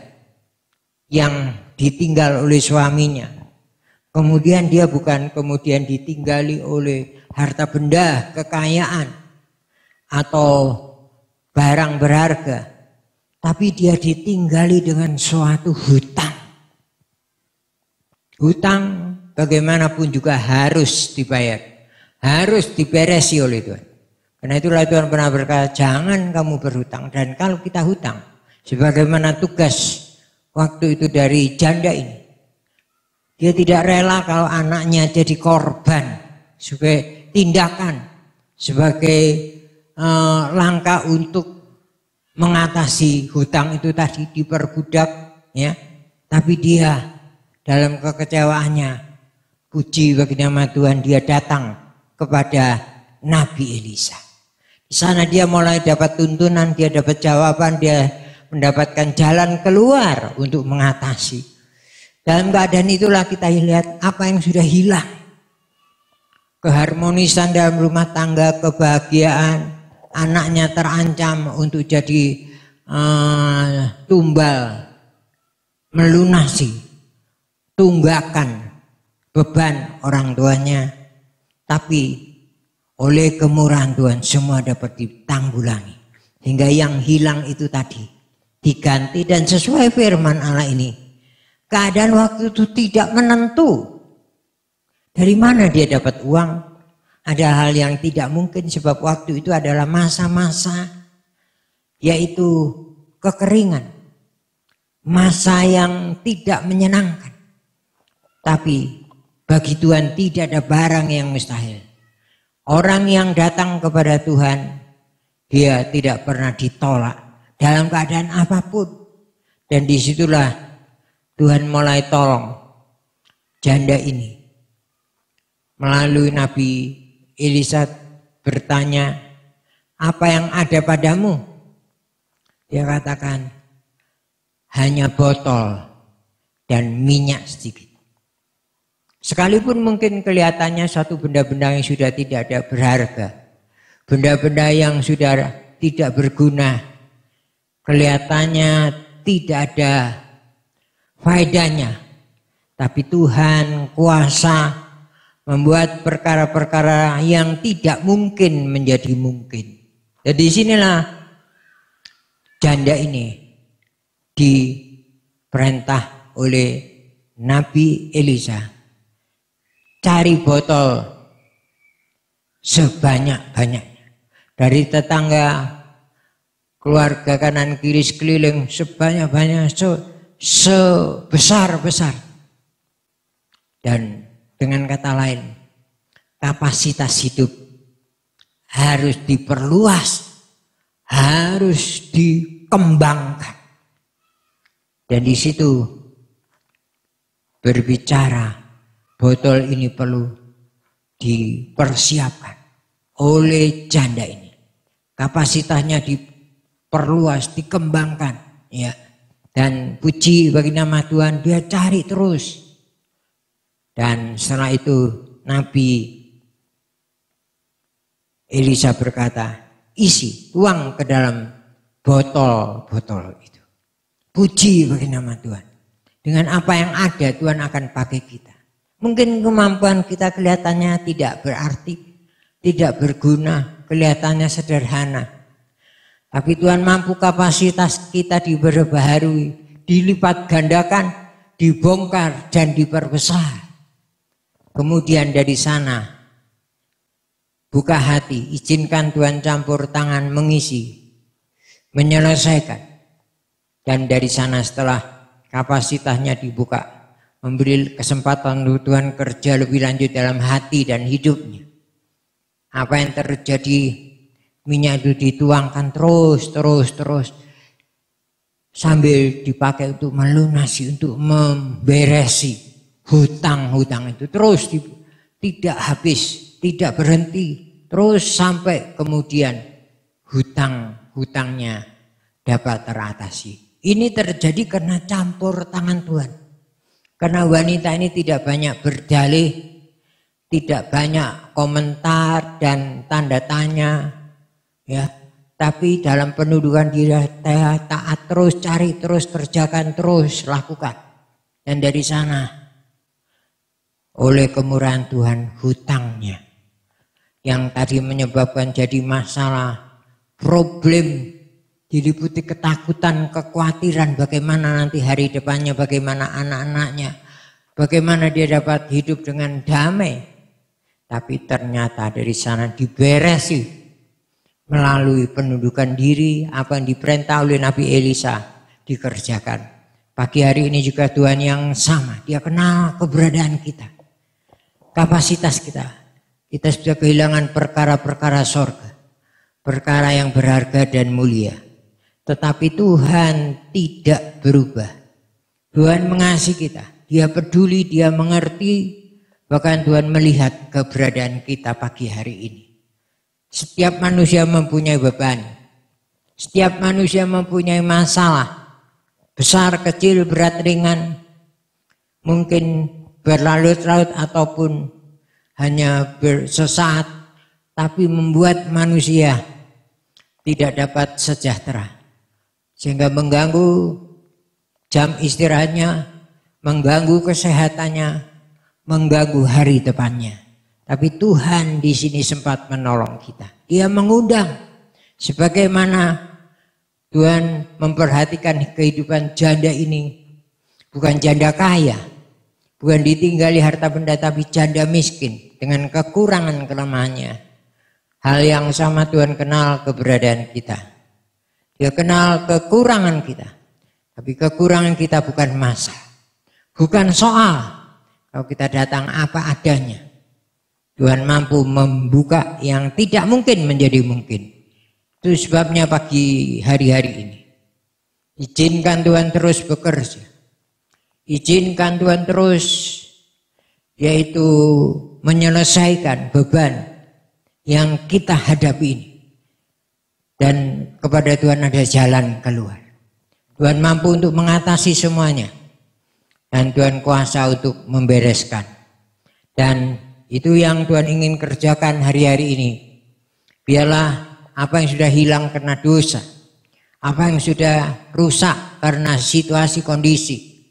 Speaker 3: yang ditinggal oleh suaminya. Kemudian dia bukan kemudian ditinggali oleh harta benda, kekayaan, atau barang berharga, tapi dia ditinggali dengan suatu hutang. Hutang bagaimanapun juga harus dibayar, harus diberesi oleh Tuhan. Karena itulah Tuhan pernah berkata, jangan kamu berhutang. Dan kalau kita hutang, sebagaimana tugas waktu itu dari janda ini, dia tidak rela kalau anaknya jadi korban sebagai tindakan, sebagai langkah untuk mengatasi hutang itu tadi, diperbudak, ya. Tapi dia dalam kekecewaannya, puji bagi nama Tuhan, dia datang kepada Nabi Elisa. Di sana dia mulai dapat tuntunan, dia dapat jawaban, dia mendapatkan jalan keluar untuk mengatasi. Dalam keadaan itulah kita lihat apa yang sudah hilang. Keharmonisan dalam rumah tangga, kebahagiaan, anaknya terancam untuk jadi tumbal, melunasi tunggakan beban orang tuanya. Tapi oleh kemurahan Tuhan semua dapat ditanggulangi, hingga yang hilang itu tadi diganti. Dan sesuai firman Allah ini, keadaan waktu itu tidak menentu. Dari mana dia dapat uang? Ada hal yang tidak mungkin, sebab waktu itu adalah masa-masa yaitu kekeringan, masa yang tidak menyenangkan. Tapi bagi Tuhan tidak ada barang yang mustahil. Orang yang datang kepada Tuhan, dia tidak pernah ditolak dalam keadaan apapun. Dan disitulah Tuhan mulai tolong janda ini. melalui Nabi Elisa bertanya, apa yang ada padamu? Dia katakan, hanya botol dan minyak sedikit. Sekalipun mungkin kelihatannya suatu benda-benda yang sudah tidak ada berharga, benda-benda yang sudah tidak berguna, kelihatannya tidak ada faedahnya, tapi Tuhan kuasa membuat perkara-perkara yang tidak mungkin menjadi mungkin. Jadi disinilah janda ini diperintah oleh Nabi Elisa, cari botol sebanyak-banyaknya dari tetangga, keluarga kanan kiri sekeliling, sebanyak-banyaknya, sebesar-besar. Dan dengan kata lain, kapasitas hidup harus diperluas, harus dikembangkan. Dan di situ berbicara, botol ini perlu dipersiapkan oleh janda ini. Kapasitasnya diperluas, dikembangkan, ya. Dan puji bagi nama Tuhan, dia cari terus. Dan setelah itu Nabi Elisa berkata, isi, tuang ke dalam botol-botol itu. Puji bagi nama Tuhan. Dengan apa yang ada Tuhan akan pakai kita. Mungkin kemampuan kita kelihatannya tidak berarti, tidak berguna, kelihatannya sederhana. Tapi Tuhan mampu kapasitas kita diperbaharui, dilipat gandakan, dibongkar dan diperbesar. Kemudian dari sana, buka hati, izinkan Tuhan campur tangan mengisi, menyelesaikan. Dan dari sana setelah kapasitasnya dibuka, memberi kesempatan untuk Tuhan kerja lebih lanjut dalam hati dan hidupnya. Apa yang terjadi, minyak itu dituangkan terus sambil dipakai untuk melunasi, untuk memberesi hutang-hutang itu terus tidak habis, tidak berhenti, terus sampai kemudian hutang-hutangnya dapat teratasi. Ini terjadi karena campur tangan Tuhan. Karena wanita ini tidak banyak berdalih, tidak banyak komentar dan tanda tanya, ya. Tapi dalam pendudukan dia taat terus, cari terus, kerjakan terus, lakukan. Dan dari sana, oleh kemurahan Tuhan, hutangnya yang tadi menyebabkan jadi masalah, problem, diliputi ketakutan, kekhawatiran bagaimana nanti hari depannya, bagaimana anak-anaknya, bagaimana dia dapat hidup dengan damai. Tapi ternyata dari sana diberesi melalui penundukan diri, apa yang diperintah oleh Nabi Elisa dikerjakan. Pagi hari ini juga Tuhan yang sama, dia kenal keberadaan kita, kapasitas kita. Kita sudah kehilangan perkara-perkara sorga, perkara yang berharga dan mulia. Tetapi Tuhan tidak berubah. Tuhan mengasihi kita, dia peduli, dia mengerti. Bahkan Tuhan melihat keberadaan kita pagi hari ini. Setiap manusia mempunyai beban. Setiap manusia mempunyai masalah. Besar, kecil, berat, ringan. Mungkin berlarut-larut ataupun hanya sesaat. Tapi membuat manusia tidak dapat sejahtera. Sehingga mengganggu jam istirahatnya, mengganggu kesehatannya, mengganggu hari depannya. Tapi Tuhan di sini sempat menolong kita. Dia mengundang, sebagaimana Tuhan memperhatikan kehidupan janda ini. Bukan janda kaya, bukan ditinggali harta benda, tapi janda miskin dengan kekurangan kelemahannya. Hal yang sama Tuhan kenal keberadaan kita. Dia kenal kekurangan kita. Tapi kekurangan kita bukan masalah, bukan soal. Kalau kita datang apa adanya, Tuhan mampu membuka yang tidak mungkin menjadi mungkin. Itu sebabnya pagi hari-hari ini, izinkan Tuhan terus bekerja. Izinkan Tuhan terus yaitu menyelesaikan beban yang kita hadapi ini. Dan kepada Tuhan ada jalan keluar. Tuhan mampu untuk mengatasi semuanya. Dan Tuhan kuasa untuk membereskan. Dan itu yang Tuhan ingin kerjakan hari-hari ini. Biarlah apa yang sudah hilang karena dosa, apa yang sudah rusak karena situasi kondisi,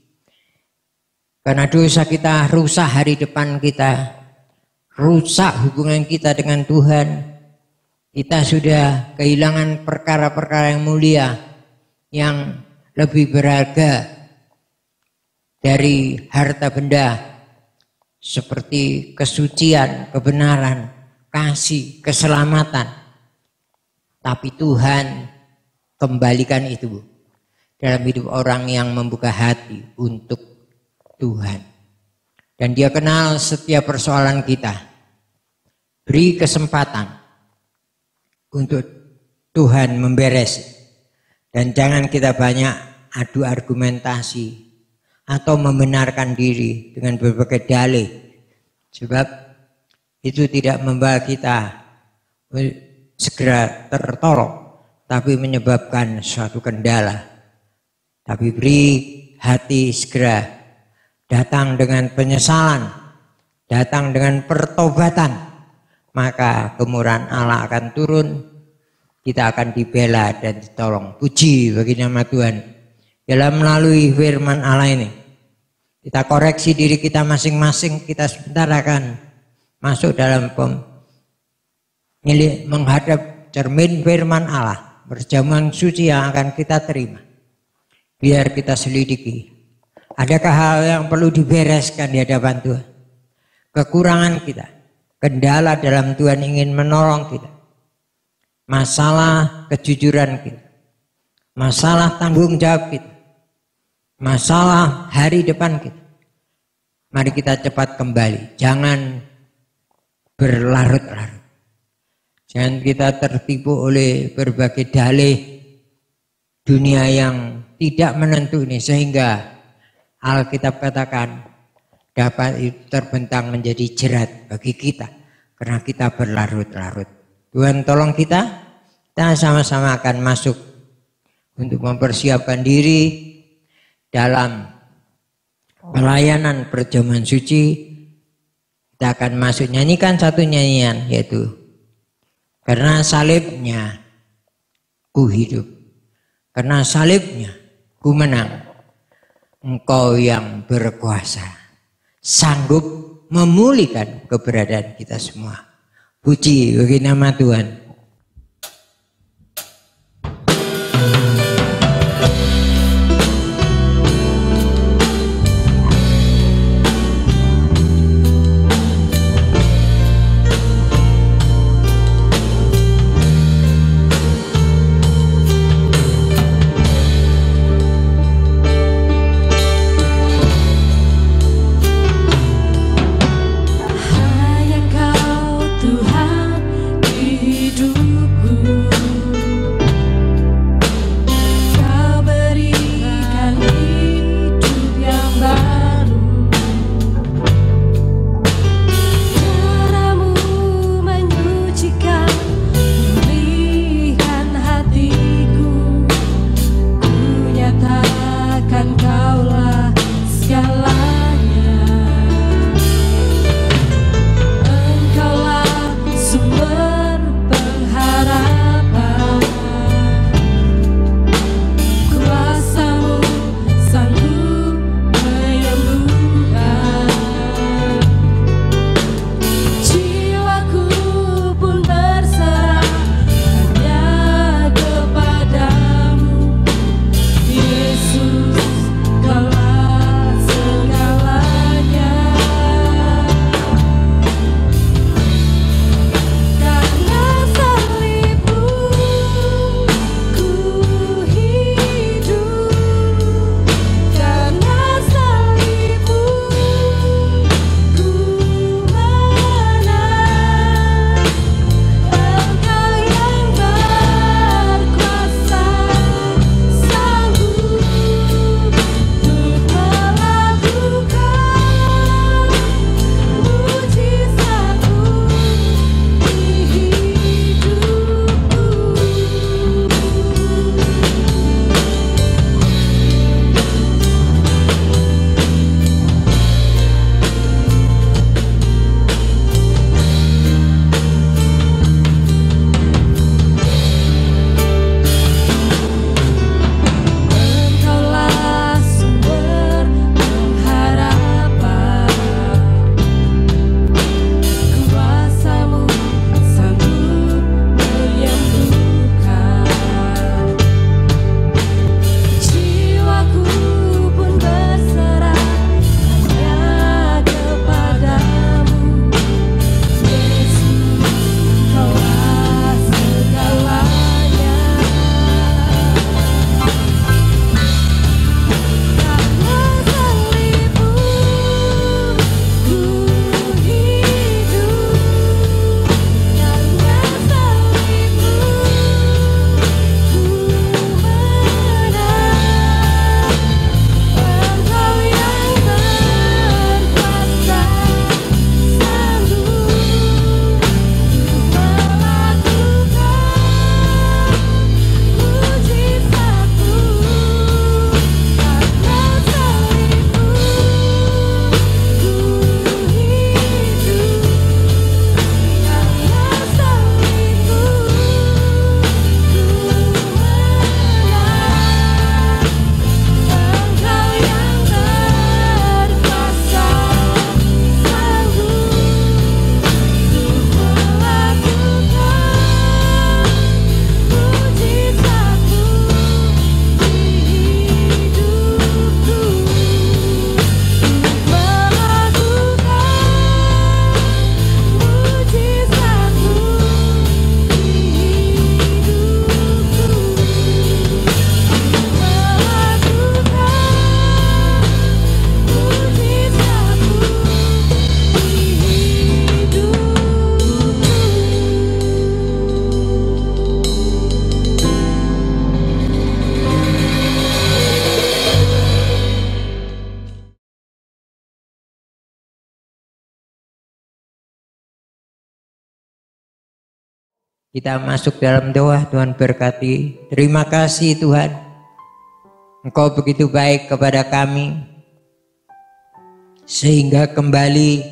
Speaker 3: karena dosa kita rusak hari depan kita, rusak hubungan kita dengan Tuhan. Kita sudah kehilangan perkara-perkara yang mulia, yang lebih berharga dari harta benda, seperti kesucian, kebenaran, kasih, keselamatan. Tapi Tuhan kembalikan itu dalam hidup orang yang membuka hati untuk Tuhan. Dan Dia kenal setiap persoalan kita. Beri kesempatan untuk Tuhan memberesi. Dan jangan kita banyak adu argumentasi atau membenarkan diri dengan berbagai dalih. Sebab itu tidak membawa kita segera tertolong, tapi menyebabkan suatu kendala. Tapi beri hati segera datang dengan penyesalan, datang dengan pertobatan, maka kemurahan Allah akan turun. Kita akan dibela dan ditolong. Puji bagi nama Tuhan. Dalam melalui firman Allah ini, kita koreksi diri kita masing-masing. Kita sebentar akan masuk dalam menghadap cermin firman Allah, perjamuan suci yang akan kita terima. Biar kita selidiki, adakah hal yang perlu dibereskan di hadapan Tuhan? Kekurangan kita, kendala dalam Tuhan ingin menolong kita. Masalah kejujuran kita, masalah tanggung jawab kita, masalah hari depan kita. Mari kita cepat kembali, jangan berlarut-larut. Jangan kita tertipu oleh berbagai dalih dunia yang tidak menentu ini, sehingga Alkitab katakan dapat terbentang menjadi jerat bagi kita karena kita berlarut-larut. Tuhan tolong kita sama-sama akan masuk untuk mempersiapkan diri dalam pelayanan perjamuan suci. Kita akan masuk nyanyikan satu nyanyian, yaitu karena salibnya ku hidup, karena salibnya ku menang. Engkau yang berkuasa, sanggup memulihkan keberadaan kita semua. Puji bagi nama Tuhan.
Speaker 2: Hai Engkau Tuhan di
Speaker 3: Kita masuk dalam doa, Tuhan berkati. Terima kasih Tuhan, Engkau begitu baik kepada kami, sehingga kembali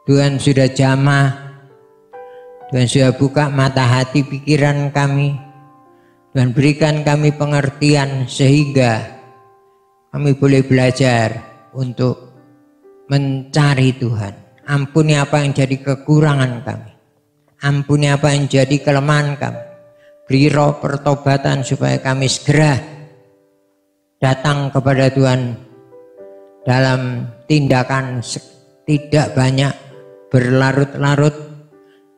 Speaker 3: Tuhan sudah jamah, Tuhan sudah buka mata hati pikiran kami, Tuhan berikan kami pengertian sehingga kami boleh belajar untuk mencari Tuhan. Ampuni apa yang jadi kekurangan kami, ampuni apa yang jadi kelemahan kami. Beri roh pertobatan supaya kami segera datang kepada Tuhan dalam tindakan tidak banyak berlarut-larut,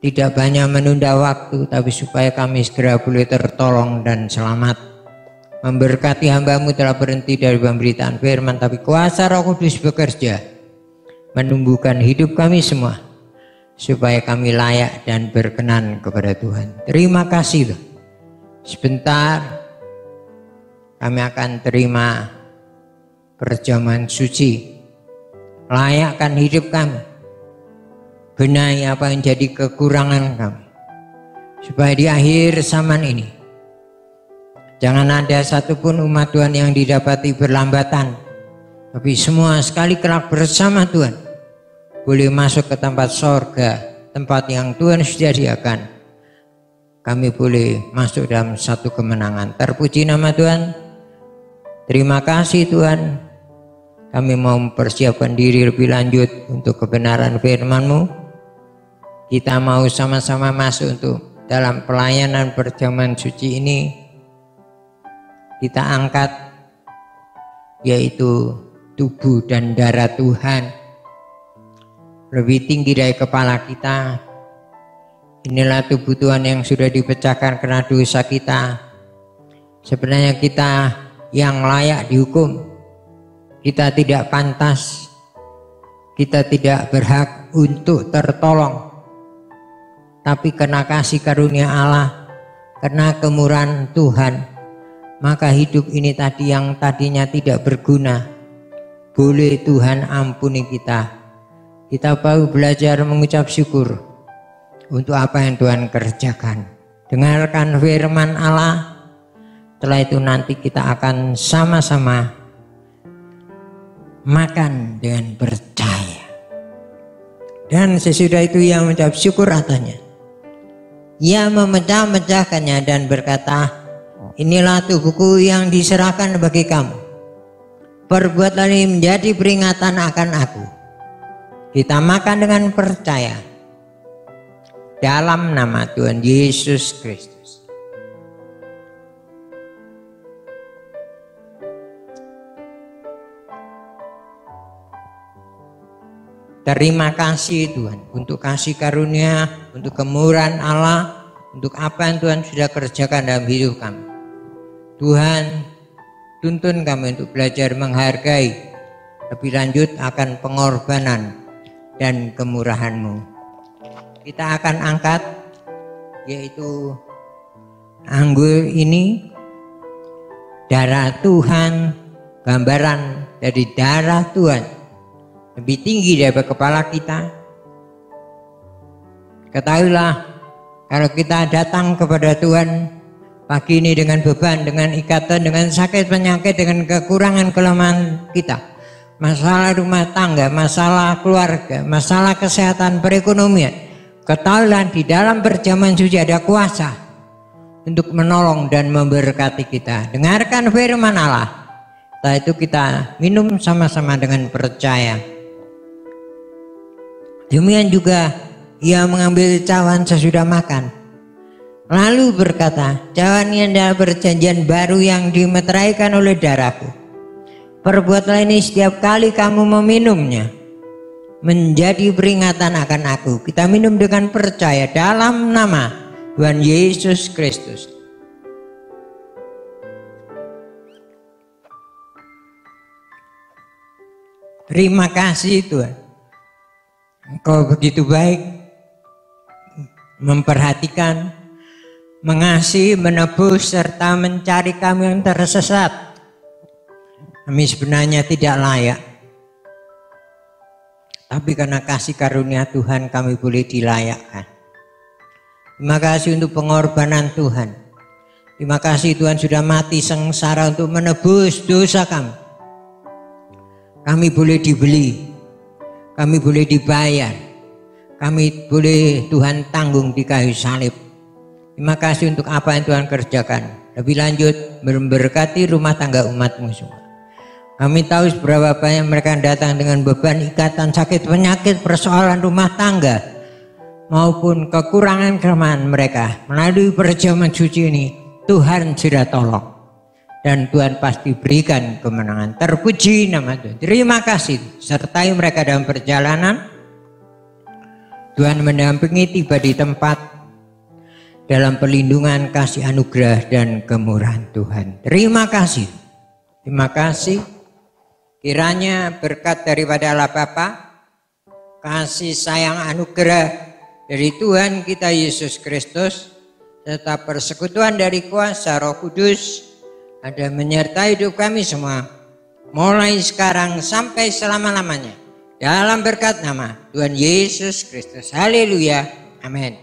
Speaker 3: tidak banyak menunda waktu, tapi supaya kami segera boleh tertolong dan selamat. Memberkati hamba-Mu telah berhenti dari pemberitaan firman, tapi kuasa Roh Kudus bekerja menumbuhkan hidup kami semua supaya kami layak dan berkenan kepada Tuhan. Terima kasih. Sebentar kami akan terima perjamuan suci. Layakkan hidup kami, benahi apa yang jadi kekurangan kami, supaya di akhir zaman ini jangan ada satupun umat Tuhan yang didapati berlambatan, tapi semua sekali kelak bersama Tuhan boleh masuk ke tempat sorga, tempat yang Tuhan sediakan. Kami boleh masuk dalam satu kemenangan. Terpuji nama Tuhan. Terima kasih Tuhan. Kami mau mempersiapkan diri lebih lanjut untuk kebenaran firman-Mu. Kita mau sama-sama masuk untuk dalam pelayanan perjamuan suci ini. Kita angkat yaitu tubuh dan darah Tuhan lebih tinggi dari kepala kita. Inilah tubuh Tuhan yang sudah dipecahkan karena dosa kita. Sebenarnya kita yang layak dihukum, kita tidak pantas, kita tidak berhak untuk tertolong, tapi karena kasih karunia Allah, karena kemurahan Tuhan, maka hidup ini tadi yang tadinya tidak berguna, boleh Tuhan ampuni kita. Kita baru belajar mengucap syukur untuk apa yang Tuhan kerjakan. Dengarkan firman Allah. Setelah itu nanti kita akan sama-sama makan dengan percaya. Dan sesudah itu ia mengucap syukur atasnya. Ia memecah-mecahkannya dan berkata, inilah tubuhku yang diserahkan bagi kamu. Perbuatlah ini menjadi peringatan akan aku. Kita makan dengan percaya dalam nama Tuhan Yesus Kristus. Terima kasih Tuhan untuk kasih karunia, untuk kemurahan Allah, untuk apa yang Tuhan sudah kerjakan dalam hidup kami. Tuhan, tuntun kami untuk belajar menghargai lebih lanjut akan pengorbanan dan kemurahan-Mu. Kita akan angkat yaitu anggur ini, darah Tuhan, gambaran dari darah Tuhan lebih tinggi dari kepala kita. Ketahuilah, kalau kita datang kepada Tuhan pagi ini dengan beban, dengan ikatan, dengan sakit penyakit, dengan kekurangan kelemahan kita, masalah rumah tangga, masalah keluarga, masalah kesehatan, perekonomian, ketahuilah di dalam perjamuan suci ada kuasa untuk menolong dan memberkati kita. Dengarkan firman Allah. Setelah itu kita minum sama-sama dengan percaya. Demikian juga ia mengambil cawan sesudah makan, lalu berkata, cawan ini adalah perjanjian baru yang dimeteraikan oleh darahku. Perbuatlah ini setiap kali kamu meminumnya, menjadi peringatan akan aku. Kita minum dengan percaya dalam nama Tuhan Yesus Kristus. Terima kasih Tuhan. Engkau begitu baik, memperhatikan, mengasihi, menebus, serta mencari kami yang tersesat. Kami sebenarnya tidak layak, tapi karena kasih karunia Tuhan kami boleh dilayakkan. Terima kasih untuk pengorbanan Tuhan. Terima kasih Tuhan sudah mati sengsara untuk menebus dosa kami. Kami boleh dibeli, kami boleh dibayar, kami boleh Tuhan tanggung di kayu salib. Terima kasih untuk apa yang Tuhan kerjakan. Lebih lanjut, memberkati rumah tangga umat-Mu semua. Kami tahu seberapa banyak mereka datang dengan beban, ikatan, sakit, penyakit, persoalan rumah tangga, maupun kekurangan kelemahan mereka. Melalui perjamuan suci ini, Tuhan sudah tolong. Dan Tuhan pasti berikan kemenangan. Terpuji nama Tuhan. Terima kasih. Sertai mereka dalam perjalanan. Tuhan mendampingi tiba di tempat dalam perlindungan, kasih anugerah dan kemurahan Tuhan. Terima kasih. Terima kasih. Kiranya berkat daripada Allah Bapa, kasih sayang anugerah dari Tuhan kita Yesus Kristus, serta persekutuan dari kuasa Roh Kudus ada menyertai hidup kami semua, mulai sekarang sampai selama-lamanya. Dalam berkat nama Tuhan Yesus Kristus. Haleluya. Amin.